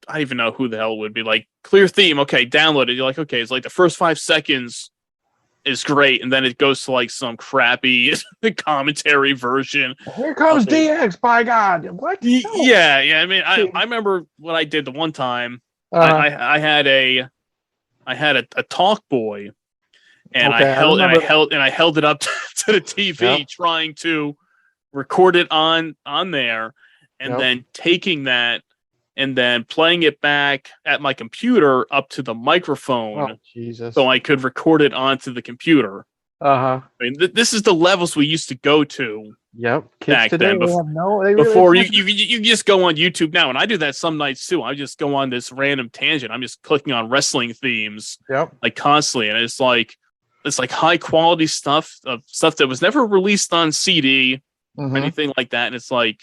I don't even know who the hell it would be, like clear theme. Okay, download it. You're like, okay, it's like the first 5 seconds is great, and then it goes to like some crappy commentary version. Here comes Okay. DX, by God. What? No. Yeah. I mean, I remember what I did the one time. Uh-huh. I had a talk boy, and Okay, I held it up to the TV, Yep. trying to record it on there, and Yep. then taking that and then playing it back at my computer up to the microphone, Oh, Jesus. so I could record it onto the computer. Uh-huh. I mean, this is the levels we used to go to Yep. Kids back today then, they have they before really, you just go on YouTube now, and I do that some nights too. I just go on this random tangent. I'm just clicking on wrestling themes Yep. like constantly, and it's like high quality stuff that was never released on CD or Mhm. anything like that. And it's like,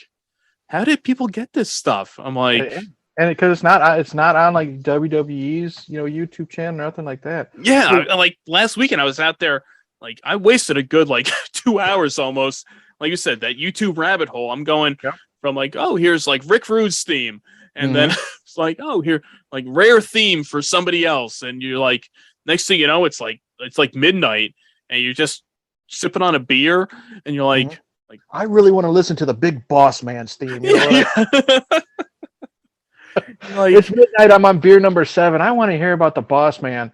how did people get this stuff? I'm like, And because it's not on like WWE's YouTube channel, nothing like that. yeah, like last weekend I was out there, like I wasted a good like 2 hours almost. Like you said, that YouTube rabbit hole. I'm going Yep. from like, oh, here's like Rick Rude's theme, and then it's like, oh, here like rare theme for somebody else, and you're like, next thing you know, it's like midnight, and you're just sipping on a beer, and you're like, I really want to listen to the Big Boss Man's theme. You know? Like, It's midnight. I'm on beer number 7. I want to hear about the Boss Man.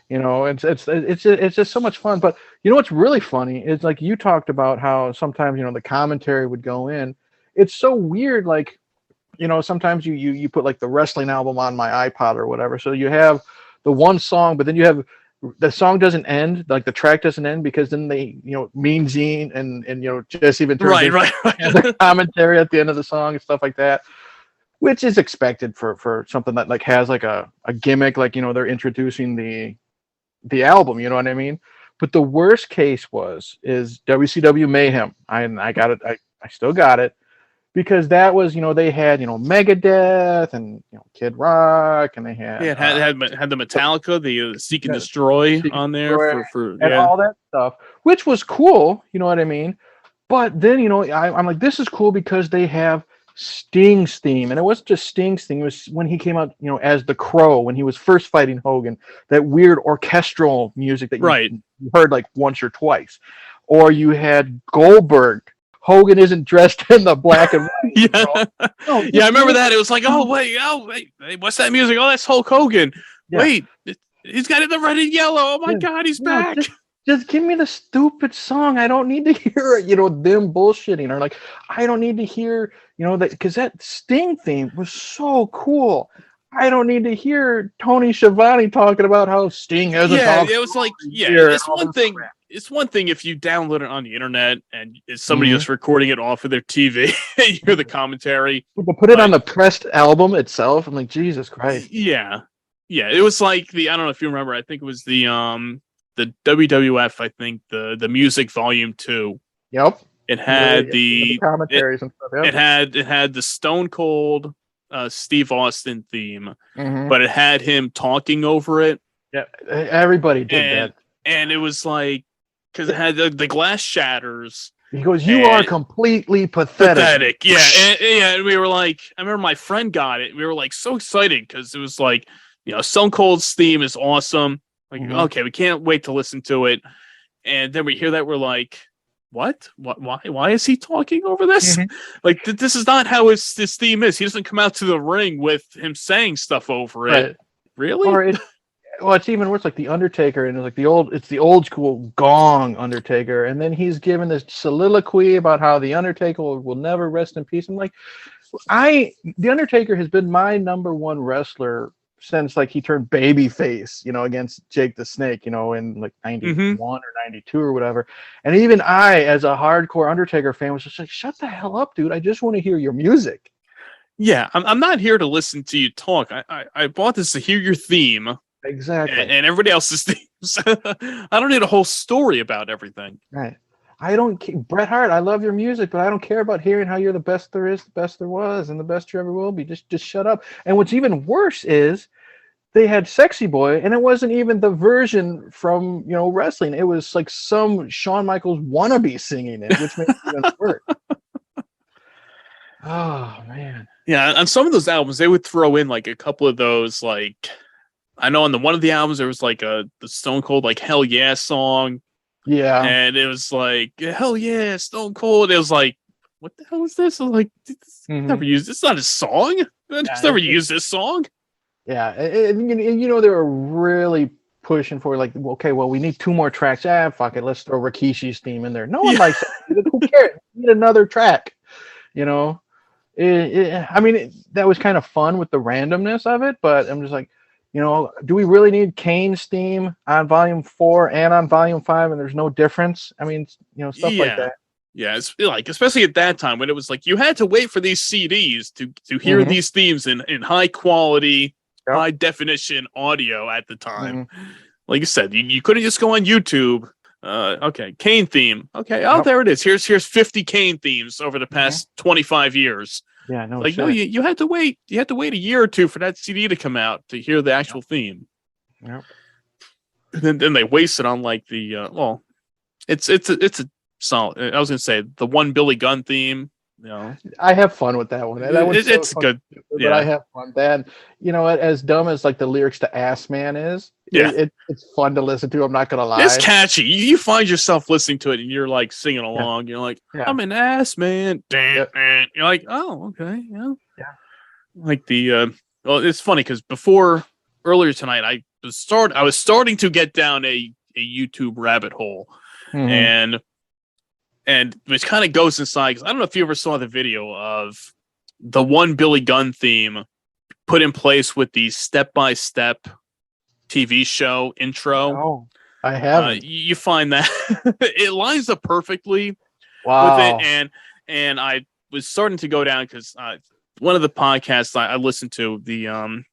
It's just so much fun. But you know what's really funny is like you talked about how sometimes the commentary would go in. It's so weird. Like sometimes you put like the wrestling album on my iPod or whatever. So you have the one song, but then you have the song doesn't end, like the track doesn't end, because then they Mean Gene and Jesse Ventura right. and the commentary at the end of the song and stuff like that, which is expected for something that like has like a gimmick, like they're introducing the album, you know what I mean? But the worst case is WCW Mayhem. I got it. I still got it, because that was they had Megadeth and Kid Rock, and they had had the Metallica, the Seek and Destroy on there for and all that stuff, which was cool, you know what I mean? But then I'm like, this is cool because they have Sting's theme, and it wasn't just Sting's theme. It was when he came out, as the Crow, when he was first fighting Hogan, that weird orchestral music that you heard like once or twice. Or you had Goldberg. Hogan isn't dressed in the black and white. Yeah, I remember that. It was like, oh wait, what's that music? Oh, that's Hulk Hogan. Yeah. Wait, he's got it in the red and yellow. Oh my God, he's back. Just give me the stupid song. I don't need to hear them bullshitting, or like I don't need to hear that, because that Sting theme was so cool. I don't need to hear Tony Schiavone talking about how Sting has a dog. It was like, it's one thing. Crap. It's one thing if you download it on the internet and it's somebody just recording it off of their TV. You hear the commentary. But put it on the pressed album itself. I'm like, Jesus Christ. Yeah. It was like I don't know if you remember. I think it was the WWF. I think the music volume 2. Yep. It had the commentaries and stuff. Yep. It had the Stone Cold Steve Austin theme, but it had him talking over it. Yeah, everybody did that. And it was like, because it had the glass shatters. He goes, "You are completely pathetic." Yeah, and we were like, I remember my friend got it. We were like so excited because it was like, Stone Cold's theme is awesome. Like, okay, we can't wait to listen to it. And then we hear that, we're like, what? Why is he talking over this? Like, this is not how his theme is. He doesn't come out to the ring with him saying stuff over it. Right. Really? Or it's even worse, like the Undertaker, and it's the old school gong Undertaker, and then he's given this soliloquy about how the Undertaker will never rest in peace. I'm like, the Undertaker has been my number one wrestler since like he turned babyface, against Jake the Snake, in like 91 or 92 or whatever. And even I, as a hardcore Undertaker fan, was just like, shut the hell up, dude. I just want to hear your music. Yeah, I'm not here to listen to you talk. I bought this to hear your theme. Exactly. And everybody else's themes. I don't need a whole story about everything. Right. I don't Bret Hart, I love your music, but I don't care about hearing how you're the best there is, the best there was, and the best you ever will be. Just shut up. And what's even worse is they had Sexy Boy, and it wasn't even the version from wrestling. It was like some Shawn Michaels wannabe singing it, which makes it even worse. Oh man. Yeah, on some of those albums, they would throw in like a couple of those, like I know on one of the albums there was like the Stone Cold like Hell Yeah song. Yeah. And it was like, hell yeah, Stone Cold. It was like, what the hell is this? I was like, never used this. It's not a song. I just never used this song. Yeah, and they were really pushing for like, okay, well, we need 2 more tracks. Fuck it, let's throw Rikishi's theme in there. No one likes it. Who cares? We need another track. I mean, that was kind of fun with the randomness of it, but I'm just like, do we really need Kane's theme on Volume 4 and on Volume 5, and there's no difference? I mean, stuff like that. Yeah, it's like, especially at that time when it was like you had to wait for these CDs to hear these themes in high quality, high definition audio at the time. Like you said, you couldn't just go on YouTube. Okay, Kane theme. Okay, there it is. Here's 50 Kane themes over the past 25 years. Yeah, no. Like, no, you had to wait. You had to wait a year or 2 for that CD to come out to hear the actual theme. Yep. And then they wasted on like the it's a solid. I was gonna say the one Billy Gunn theme. I have fun with that one. That one's it's good. But I have fun. That as dumb as like the lyrics to Ass Man is. Yeah, it's fun to listen to. I'm not gonna lie. It's catchy. You find yourself listening to it and you're like singing along. You're like, I'm an ass man. You're like, oh, okay, yeah. Like it's funny because earlier tonight I was starting to get down a YouTube rabbit hole, and which kind of goes inside because I don't know if you ever saw the video of the one Billy Gunn theme put in place with the step-by-step TV show intro. Oh, I haven't. You find that it lines up perfectly with it, and I was starting to go down because one of the podcasts I listened to, the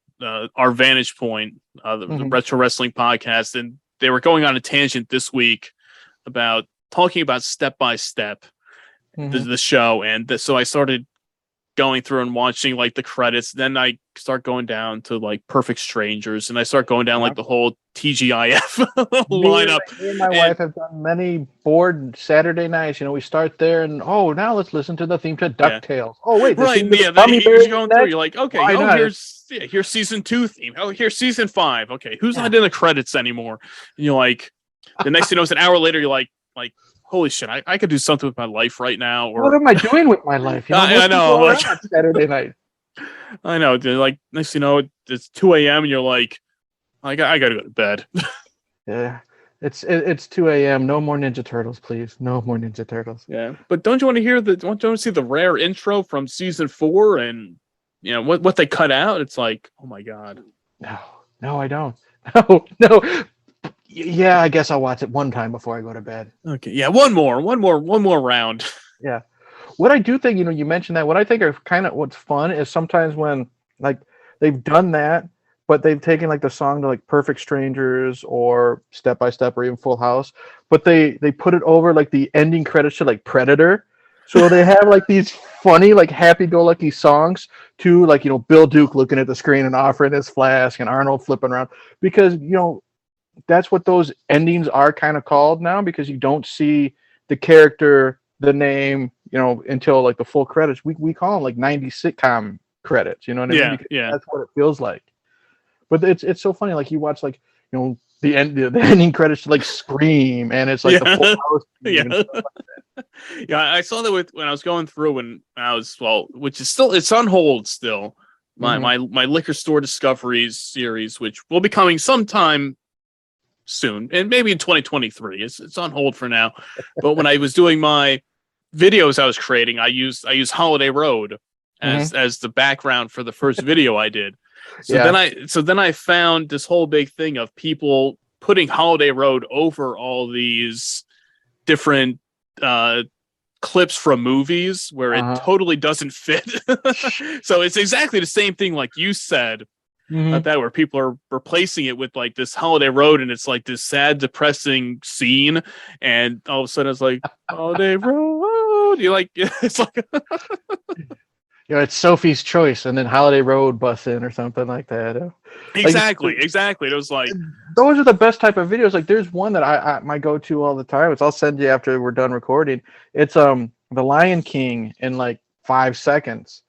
our Vantage Point, the Retro Wrestling podcast, and they were going on a tangent this week about talking about step by step the show, and so I started going through and watching like the credits. Then I start going down to like Perfect Strangers, and I start going down like the whole TGIF lineup. Me and my wife have done many bored Saturday nights. We start there, and now let's listen to the theme to DuckTales. Oh wait, right? Yeah, you're going through. You're like, okay, here's season 2 theme. Oh, here's season 5. Okay, who's not in the credits anymore? And you're like, the next thing you know, it's an hour later. You're like, holy shit, I could do something with my life right now. Or what am I doing with my life? I know. Like, Saturday night. I know. Like, next thing you know, it's 2 a.m. and you're like, I got to go to bed. Yeah. It's 2 a.m. No more Ninja Turtles, please. No more Ninja Turtles. Yeah. But don't you want to see the rare intro from season 4 and what they cut out? It's like, oh my God. No, I don't. No. Yeah, I guess I'll watch it one time before I go to bed. Okay. Yeah, one more round. Yeah. What I do think, you mentioned that, what I think are kind of what's fun is sometimes when like they've done that, but they've taken like the song to like Perfect Strangers or Step by Step or even Full House, but they put it over like the ending credits to like Predator. So they have like these funny, like happy-go-lucky songs to like, Bill Duke looking at the screen and offering his flask and Arnold flipping around because, that's what those endings are kind of called now, because you don't see the character, the name, until like the full credits. We call them like 90s sitcom credits, you know what I mean? Because that's what it feels like. But it's so funny. Like you watch like, the ending credits to like Scream, and it's like the Full House. Yeah, I saw that when I was going through when I was which is still, it's on hold still. My Liquor Store Discoveries series, which will be coming sometime soon, and maybe in 2023. It's on hold for now. But when I was doing my videos I was creating, I used Holiday Road as the background for the first video I did. So then I found this whole big thing of people putting Holiday Road over all these different clips from movies where it totally doesn't fit. So it's exactly the same thing like you said. That where people are replacing it with like this Holiday Road, and it's like this sad, depressing scene, and all of a sudden it's like Holiday Road. You like it's like it's Sophie's Choice, and then Holiday Road busts in or something like that. Exactly. It was like, those are the best type of videos. Like there's one that I my go-to all the time. I'll send you after we're done recording. It's the Lion King in like 5 seconds.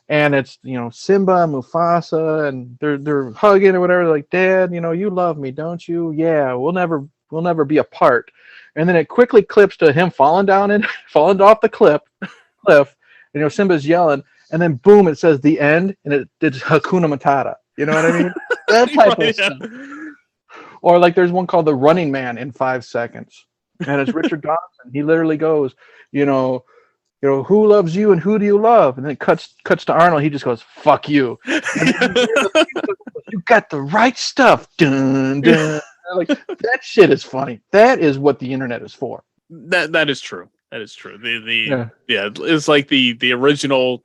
And it's, Simba and Mufasa, and they're hugging or whatever. Like, Dad, you love me, don't you? Yeah, we'll never be apart. And then it quickly clips to him falling off the cliff, and Simba's yelling, and then boom, it says the end, and it's Hakuna Matata. You know what I mean? That type of stuff. Or like there's one called The Running Man in 5 seconds, and it's Richard Dawson. He literally goes, who loves you and who do you love? And then it cuts to Arnold. He just goes, fuck you. You got the right stuff. Dun, dun. Like that shit is funny. That is what the internet is for. That is true. That is true. It's like the original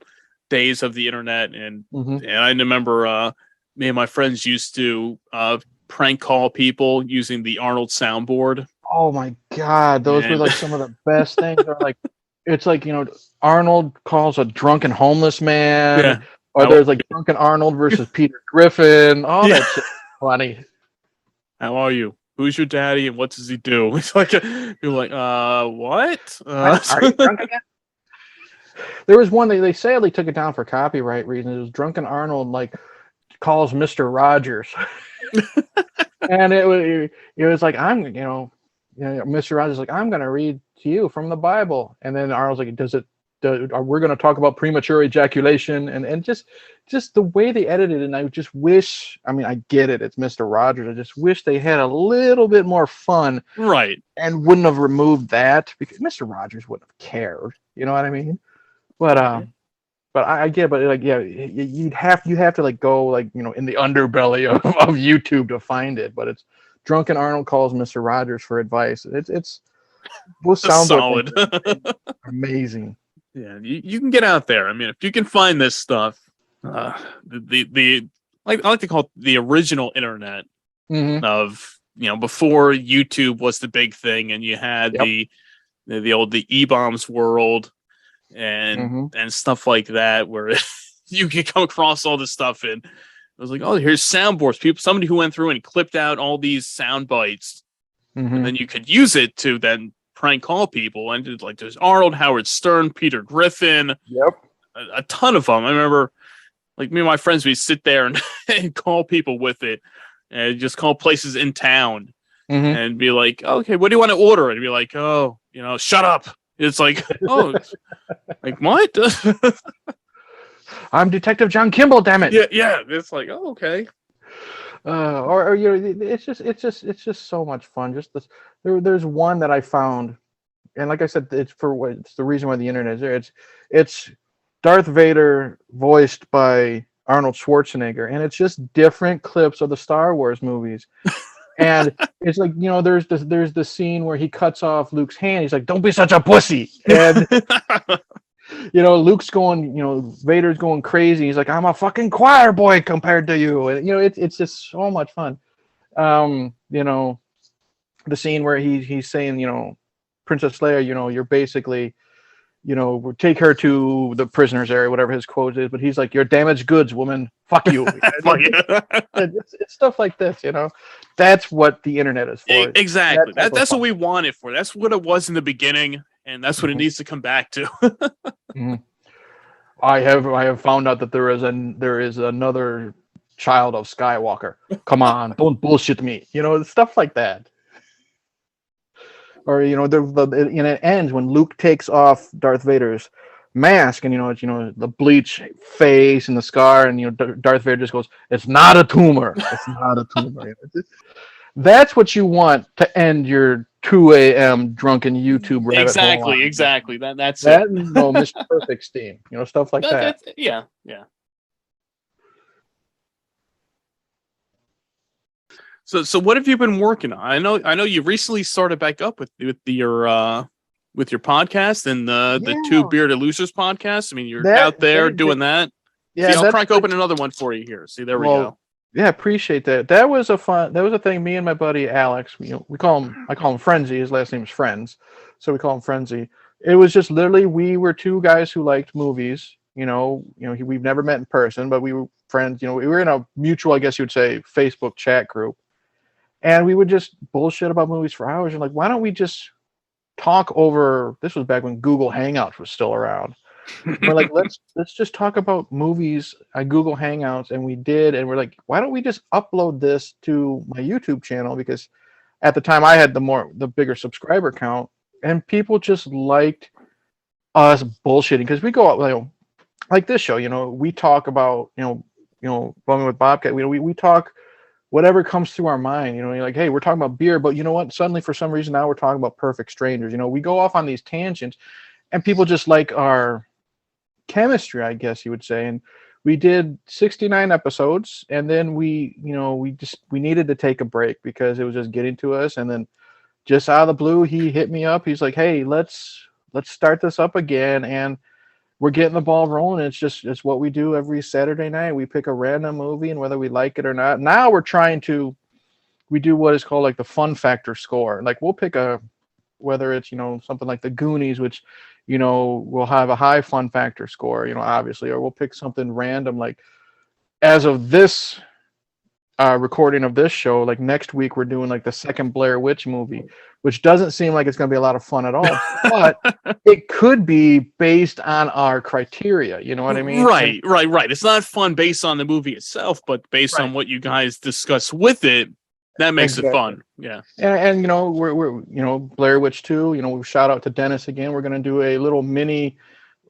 days of the internet, and I remember me and my friends used to prank call people using the Arnold soundboard. Oh my god, those were like some of the best things. They're like, it's like, Arnold calls a drunken homeless man, or there's like drunken Arnold versus Peter Griffin. All that shit funny. How are you? Who's your daddy and what does he do? It's like you're like, what? Are you drunk again? There was one they sadly took it down for copyright reasons. It was drunken Arnold like calls Mr. Rogers, and it was like Mr. Rogers like, I'm gonna read to you from the Bible, and then Arnold's like, we're going to talk about premature ejaculation, and just the way they edited it. And I just wish, I get it, it's Mr. Rogers. I just wish they had a little bit more fun, right? And wouldn't have removed that, because Mr. Rogers wouldn't have cared. You know what I mean? But I get, but like, yeah, you have to like go like, in the underbelly of YouTube to find it. But it's drunken Arnold calls Mr. Rogers for advice. It's those sounds solid, amazing. Yeah, you can get out there. If you can find this stuff, I like to call it the original internet of before YouTube was the big thing, and you had the E-bombs world and stuff like that, where you could come across all this stuff, and it was like, oh, here's soundboards. Somebody who went through and clipped out all these sound bites, and then you could use it to then prank call people. And like there's Arnold, Howard Stern, Peter Griffin, a ton of them. I remember like me and my friends, we'd sit there and call people with it, and just call places in town and be like, okay, what do you want to order? And be like, oh, shut up. It's like, oh, like what? I'm Detective John Kimball, damn it. Yeah. It's like, oh, okay. Or it's just so much fun. Just this, there's one that I found, and like I said, it's the reason why the internet is there. It's Darth Vader voiced by Arnold Schwarzenegger, and it's just different clips of the Star Wars movies. And it's like, there's the scene where he cuts off Luke's hand. He's like, "Don't be such a pussy." And Luke's going, Vader's going crazy. He's like, "I'm a fucking choir boy compared to you." And it's just so much fun. The scene where he's saying, Princess Leia, you're basically, take her to the prisoners area, whatever his quote is. But he's like, "You're damaged goods, woman. Fuck you." It's stuff like this, That's what the internet is for. Exactly. That's what we want it for. That's what it was in the beginning, and that's what it needs to come back to. I have found out that there is another child of Skywalker. Come on, don't bullshit me. Stuff like that. Or it ends when Luke takes off Darth Vader's mask, and the bleach face and the scar, and Darth Vader just goes, "It's not a tumor. It's not a tumor." That's what you want to end your 2 a.m. drunken YouTube rabbit hole. Exactly. That's that. It. Mr. Perfect steam, stuff like that. Yeah. So what have you been working on? I know you recently started back up with your podcast and the Two Bearded Losers podcast. You're out there doing that. Yeah, see, I'll crack open another one for you here. See, there we go. Yeah, appreciate that. That was a thing. Me and my buddy Alex, I call him Frenzy. His last name is Friends, so we call him Frenzy. It was just literally, we were two guys who liked movies, we've never met in person, but we were friends. We were in a mutual, I guess you would say, Facebook chat group, and we would just bullshit about movies for hours. And like, why don't we just talk over? This was back when Google Hangouts was still around. We're like, let's just talk about movies on Google Hangouts, and we did. And we're like, why don't we just upload this to my YouTube channel? Because at the time I had the bigger subscriber count, and people just liked us bullshitting because we go out, like this show. We talk about Bumming with Bobcat. We talk whatever comes through our mind. You're like, hey, we're talking about beer, but you know what? Suddenly, for some reason, now we're talking about Perfect Strangers. We go off on these tangents, and people just like our chemistry, I guess you would say. And we did 69 episodes, and then we needed to take a break because it was just getting to us. And then just out of the blue, he hit me up. He's like, hey, let's start this up again. And we're getting the ball rolling. It's what we do every Saturday night. We pick a random movie, and whether we like it or not. Now we do what is called like the fun factor score. Like we'll pick whether it's something like the Goonies, which we'll have a high fun factor score, obviously, or we'll pick something random. Like as of this recording of this show, like next week we're doing like the second Blair Witch movie, which doesn't seem like it's going to be a lot of fun at all, but it could be based on our criteria. You know what I mean? Right. It's not fun based on the movie itself, but based on what you guys discuss with it. That makes it fun. Yeah. And we're Blair Witch 2, we shout out to Dennis again. We're going to do a little mini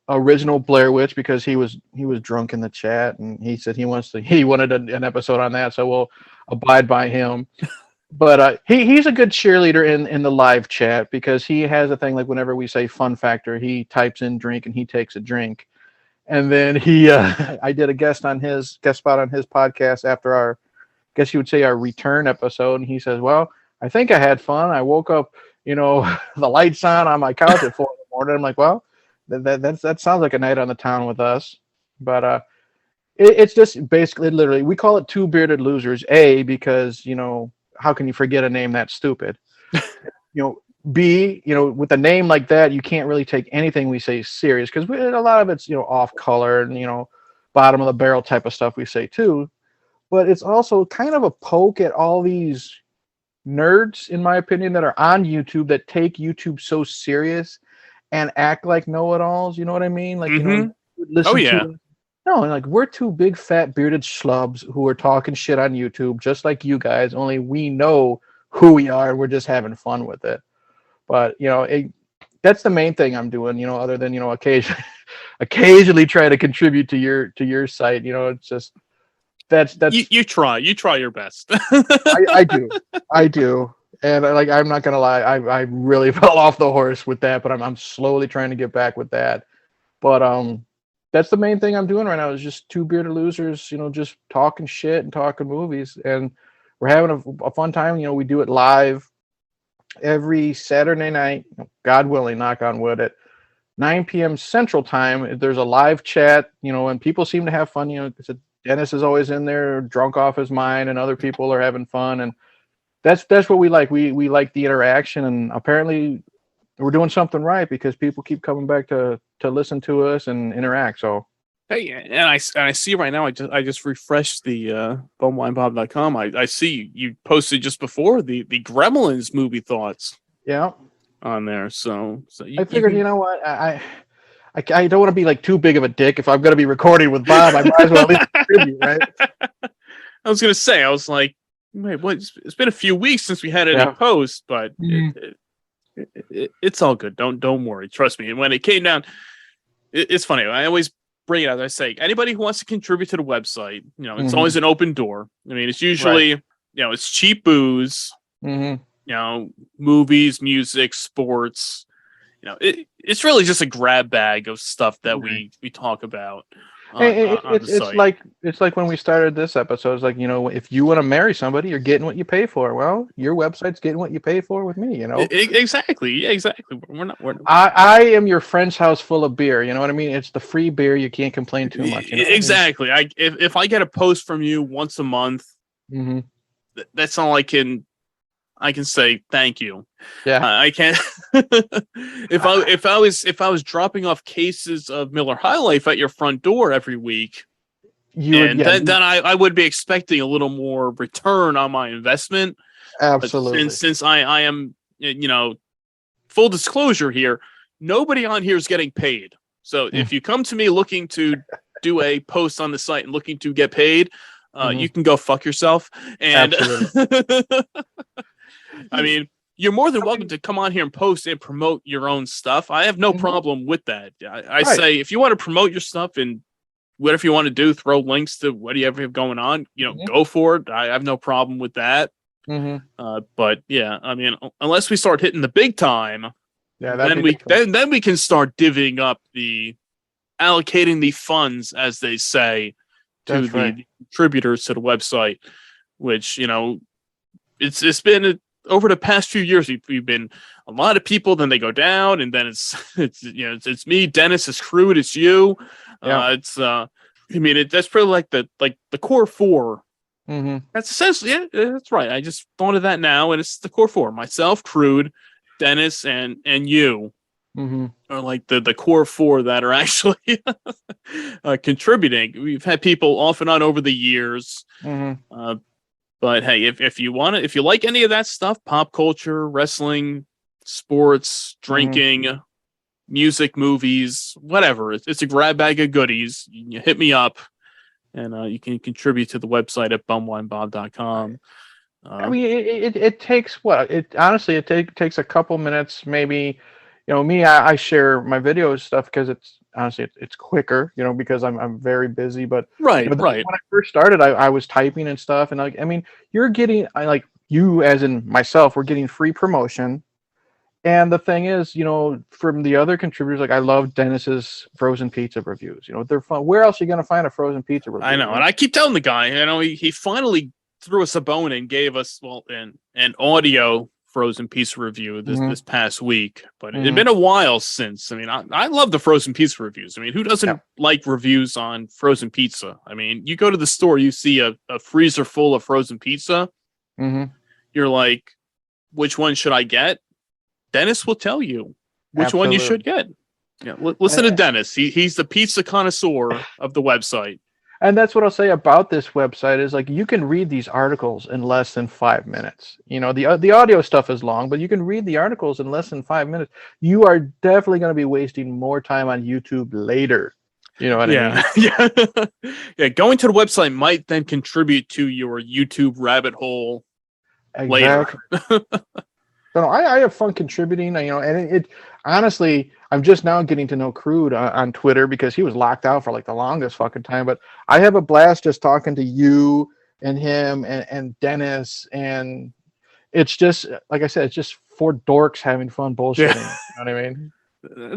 original Blair Witch because he was drunk in the chat, and he said he wanted an episode on that, so we'll abide by him. But he's a good cheerleader in the live chat because he has a thing like whenever we say fun factor, he types in drink and he takes a drink. And then I did a guest spot on his podcast after our, guess you would say, our return episode, and he says, well, I think I had fun. I woke up, the lights on my couch at 4 a.m. I'm like, well, that sounds like a night on the town with us. But it's just basically, literally, we call it Two Bearded Losers. A, because how can you forget a name that stupid? B, with a name like that, you can't really take anything we say serious because a lot of it's off color and bottom of the barrel type of stuff we say too. But it's also kind of a poke at all these nerds, in my opinion, that are on YouTube that take YouTube so serious and act like know-it-alls. You know what I mean? Like, listen to. No, like we're two big fat bearded schlubs who are talking shit on YouTube, just like you guys. Only we know who we are, and we're just having fun with it. But that's the main thing I'm doing. Other than occasionally try to contribute to your site. It's just. That's you try your best. I do, and I'm not gonna lie, I really fell off the horse with that, but I'm slowly trying to get back with that. But that's the main thing I'm doing right now is just two bearded losers, just talking shit and talking movies, and we're having a fun time. We do it live every Saturday night, God willing, knock on wood, at 9 p.m. Central Time. There's a live chat, and people seem to have fun. Dennis is always in there drunk off his mind, and other people are having fun, and that's what we like. We like the interaction, and apparently we're doing something right because people keep coming back to listen to us and interact. So hey, and I see right now, I just refreshed the bumwinebob.com. I see you posted just before the Gremlins movie thoughts. Yeah, on there. So I figured, what, I don't want to be like too big of a dick. If I'm going to be recording with Bob, I might as well at least contribute, right? I was going to say, I was like, wait, what? It's been a few weeks since we had it in post, but it's all good. Don't worry. Trust me. And when it came down, it's funny. I always bring it out. I say, anybody who wants to contribute to the website, it's always an open door. I mean, it's usually, it's cheap booze, movies, music, sports. It's really just a grab bag of stuff that we talk about. It's like when we started this episode. It's like, if you want to marry somebody, you're getting what you pay for. Well, your website's getting what you pay for with me. Exactly. Yeah, exactly. I am your friend's house full of beer. You know what I mean? It's the free beer. You can't complain too much. Exactly. If I get a post from you once a month, that's all I can I can say thank you. Yeah. I can't. if I was dropping off cases of Miller High Life at your front door every week, then I would be expecting a little more return on my investment. Absolutely. But since I am, full disclosure here, nobody on here is getting paid. So if you come to me looking to do a post on the site and looking to get paid, you can go fuck yourself. And I mean, you're more than welcome to come on here and post and promote your own stuff. I have no problem with that. I say, if you want to promote your stuff and whatever you want to do, throw links to whatever you have going on, go for it. I have no problem with that. But yeah, I mean, unless we start hitting the big time, then we can start divvying up allocating the funds, as they say, to the contributors to the website, which, it's been over the past few years, we've been a lot of people, then they go down, and then it's me, Dennis, it's Crude, it's you. That's pretty like the core four. That's essentially, that's right. I just thought of that now, and it's the core four: myself, Crude, Dennis, and you. Are like the core four that are actually contributing. We've had people off and on over the years. But hey, if you like any of that stuff, pop culture, wrestling, sports, drinking, music, movies, whatever, it's a grab bag of goodies. You hit me up, and you can contribute to the website at bumwinebob.com. I mean, it takes honestly, it takes a couple minutes, maybe. I share my video stuff because it's honestly it's quicker, because I'm very busy. But right. When I first started, I was typing and stuff, and you're getting you as in myself, we're getting free promotion. And the thing is, from the other contributors, I love Dennis's frozen pizza reviews. They're fun. Where else are you going to find a frozen pizza review? I know, and I keep telling the guy, he finally threw us a bone and gave us an audio frozen pizza review this past week, but it had been a while since. I love the frozen pizza reviews. Who doesn't like reviews on frozen pizza? You go to the store, you see a freezer full of frozen pizza. You're like, which one should I get? Dennis will tell you which one you should get. Listen to Dennis. He's the pizza connoisseur of the website. And that's what I'll say about this website is you can read these articles in less than 5 minutes. The audio stuff is long, but you can read the articles in less than 5 minutes. You are definitely going to be wasting more time on YouTube later. You know what I mean? Yeah. Going to the website might then contribute to your YouTube rabbit hole later. So I have fun contributing, and it honestly, I'm just now getting to know Crude on Twitter because he was locked out for the longest fucking time. But I have a blast just talking to you and him and Dennis, and it's just like I said, it's just four dorks having fun bullshitting. You know what I mean?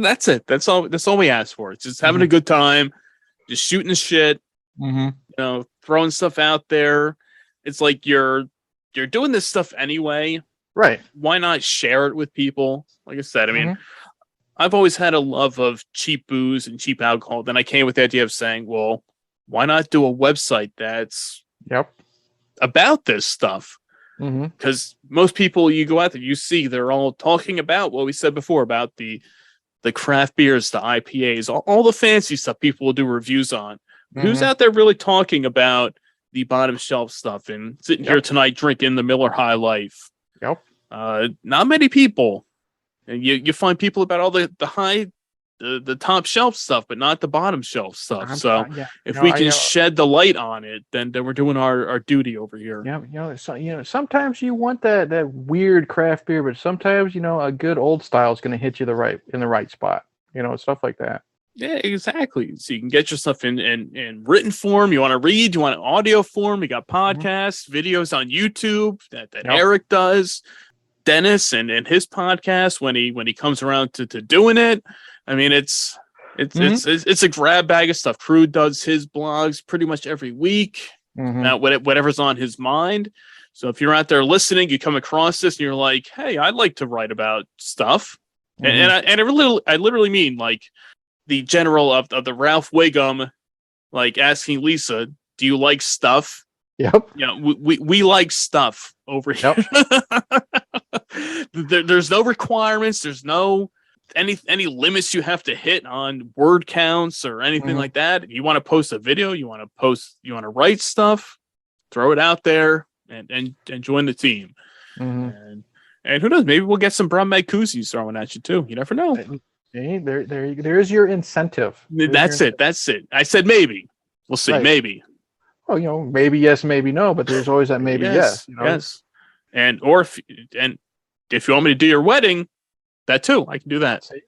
That's it. That's all we ask for. It's just having a good time, just shooting the shit, throwing stuff out there. It's like you're doing this stuff anyway. Right. Why not share it with people? Like I said, I've always had a love of cheap booze and cheap alcohol. Then I came with the idea of saying, well, why not do a website that's about this stuff? Because most people you go out there, you see, they're all talking about what we said before about the craft beers, the IPAs, all the fancy stuff people will do reviews on. Who's out there really talking about the bottom shelf stuff and sitting here tonight drinking the Miller High Life? Not many people. And you find people about all the high, the top shelf stuff, but not the bottom shelf stuff. If we can shed the light on it, then we're doing our duty over here. Sometimes you want that weird craft beer, but sometimes a good old style is going to hit you in the right spot. Stuff like that. Yeah, exactly. So you can get your stuff in written form. You want to read, you want an audio form. You got podcasts, videos on YouTube that Eric does. Dennis and his podcast when he comes around to doing it. It's a grab bag of stuff. Crude does his blogs pretty much every week. Whatever's on his mind. So if you're out there listening, you come across this and you're like, hey, I'd like to write about stuff. And I literally mean the general of the Ralph Wiggum, asking Lisa, do you like stuff? Yep. You know, we like stuff over here. There's no requirements. There's no any limits you have to hit on word counts or anything like that. If you want to post a video, you want to write stuff, throw it out there and join the team. And who knows? Maybe we'll get some brown bag koozies thrown at you too. You never know. Hey, there's your incentive. That's it. I said maybe. We'll see. Right. Maybe. Well, you know, maybe yes, maybe no, but there's always that maybe yes. You know? Yes. And if you want me to do your wedding, that too, I can do that. See?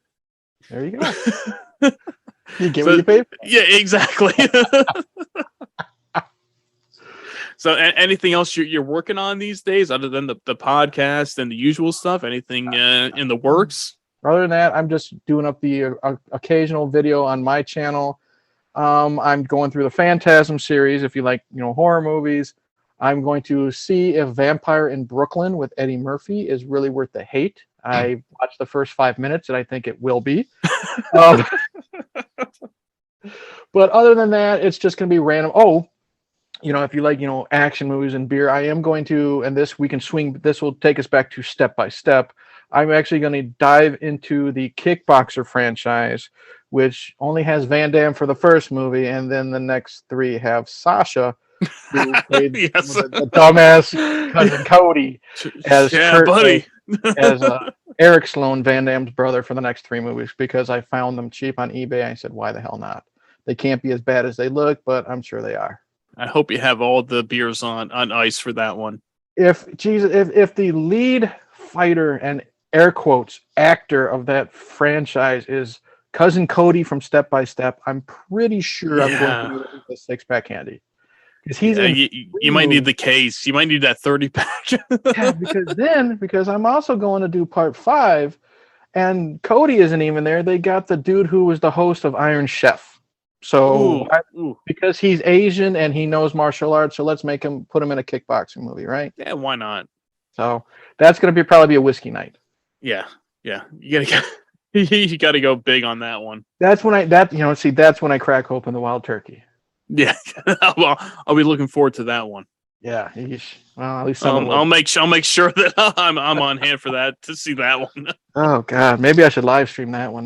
There you go. You get what you pay for. Yeah, exactly. So, anything else you're working on these days other than the podcast and the usual stuff? Anything in the works? Other than that, I'm just doing up the occasional video on my channel. I'm going through the Phantasm series. If you like, you know, horror movies, I'm going to see if Vampire in Brooklyn with Eddie Murphy is really worth the hate. I watched the first 5 minutes, and I think it will be. But other than that, it's just going to be random. Oh, you know, if you like, you know, action movies and beer, I am going to, and this we can swing. This will take us back to Step by Step. I'm actually going to dive into the Kickboxer franchise, which only has Van Damme for the first movie, and then the next three have Sasha, who played the dumbass cousin Cody as Kurt, as Eric Sloan, Van Damme's brother, for the next three movies, because I found them cheap on eBay. I said, why the hell not? They can't be as bad as they look, but I'm sure they are. I hope you have all the beers on ice for that one. If the lead fighter and air quotes actor of that franchise is Cousin Cody from Step by Step, I'm pretty sure I'm going to do the 6-pack handy. Because he's you might need the case. You might need that 30-pack. Yeah, because I'm also going to do part 5, and Cody isn't even there. They got the dude who was the host of Iron Chef. So because he's Asian and he knows martial arts, so let's put him in a kickboxing movie, right? Yeah, why not? So that's going to probably be a whiskey night. Yeah. You gotta go big on that one. That's when that's when I crack open the wild turkey. Yeah, well, I'll be looking forward to that one. Yeah, well, at least I'll make sure that I'm on hand for that to see that one. Oh God, maybe I should live stream that one.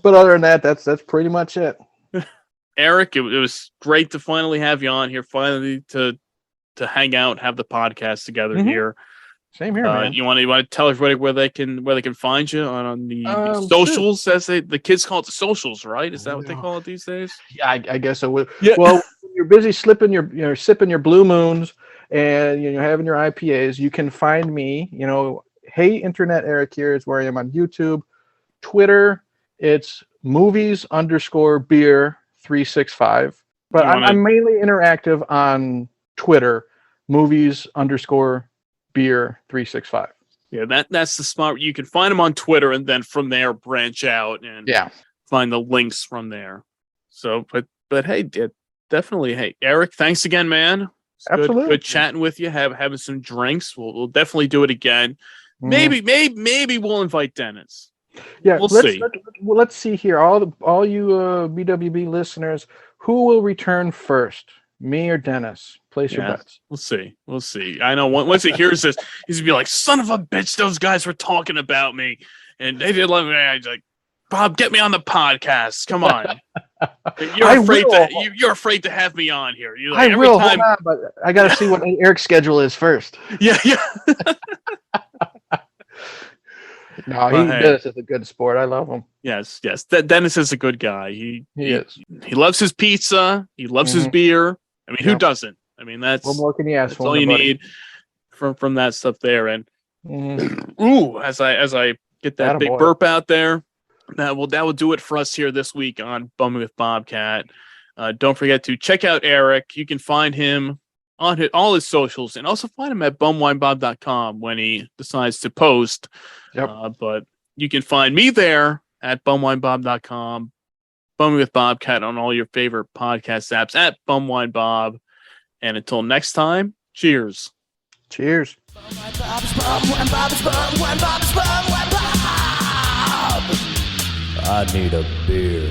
But other than that, that's pretty much it. Eric, it was great to finally have you on here. Finally to hang out, have the podcast together here. Same here, man. You want to tell everybody where they can find you on the socials, as the kids call it, the socials, right? Is that what they call it these days? Yeah, I guess so. Yeah. Well, when you're busy sipping your Blue Moons and you're having your IPAs, you can find me. You know, Hey Internet Eric here is where I am on YouTube, Twitter. It's movies_beer 365. But I'm mainly interactive on Twitter, movies_beer 365. Yeah, that's the smart. You can find them on Twitter, and then from there branch out and find the links from there. So, but hey, definitely. Hey, Eric, thanks again, man. It's absolutely good chatting with you. Having some drinks. We'll definitely do it again. Maybe we'll invite Dennis. Yeah, we'll see. Let's see here. All you BWB listeners, who will return first? Me or Dennis? Place your bets. We'll see. I know once he hears this, he's gonna be like, "Son of a bitch! Those guys were talking about me, and they did love me." I'm like, "Bob, get me on the podcast. Come on." You're afraid to have me on here. You're like, hold on, but I got to see what Eric's schedule is first. Yeah. No, Dennis is a good sport. I love him. Yes. Dennis is a good guy. He is. He loves his pizza. He loves his beer. I mean, who doesn't? I mean, what more can you ask for? All you need from that stuff there. And as I get that big burp out there, that will do it for us here this week on Bumming with Bobcat. Don't forget to check out Eric. You can find him on all his socials, and also find him at bumwinebob.com when he decides to post. But you can find me there at bumwinebob.com, Bumming with Bobcat on all your favorite podcast apps at bumwinebob. And until next time, cheers. Cheers. I need a beer.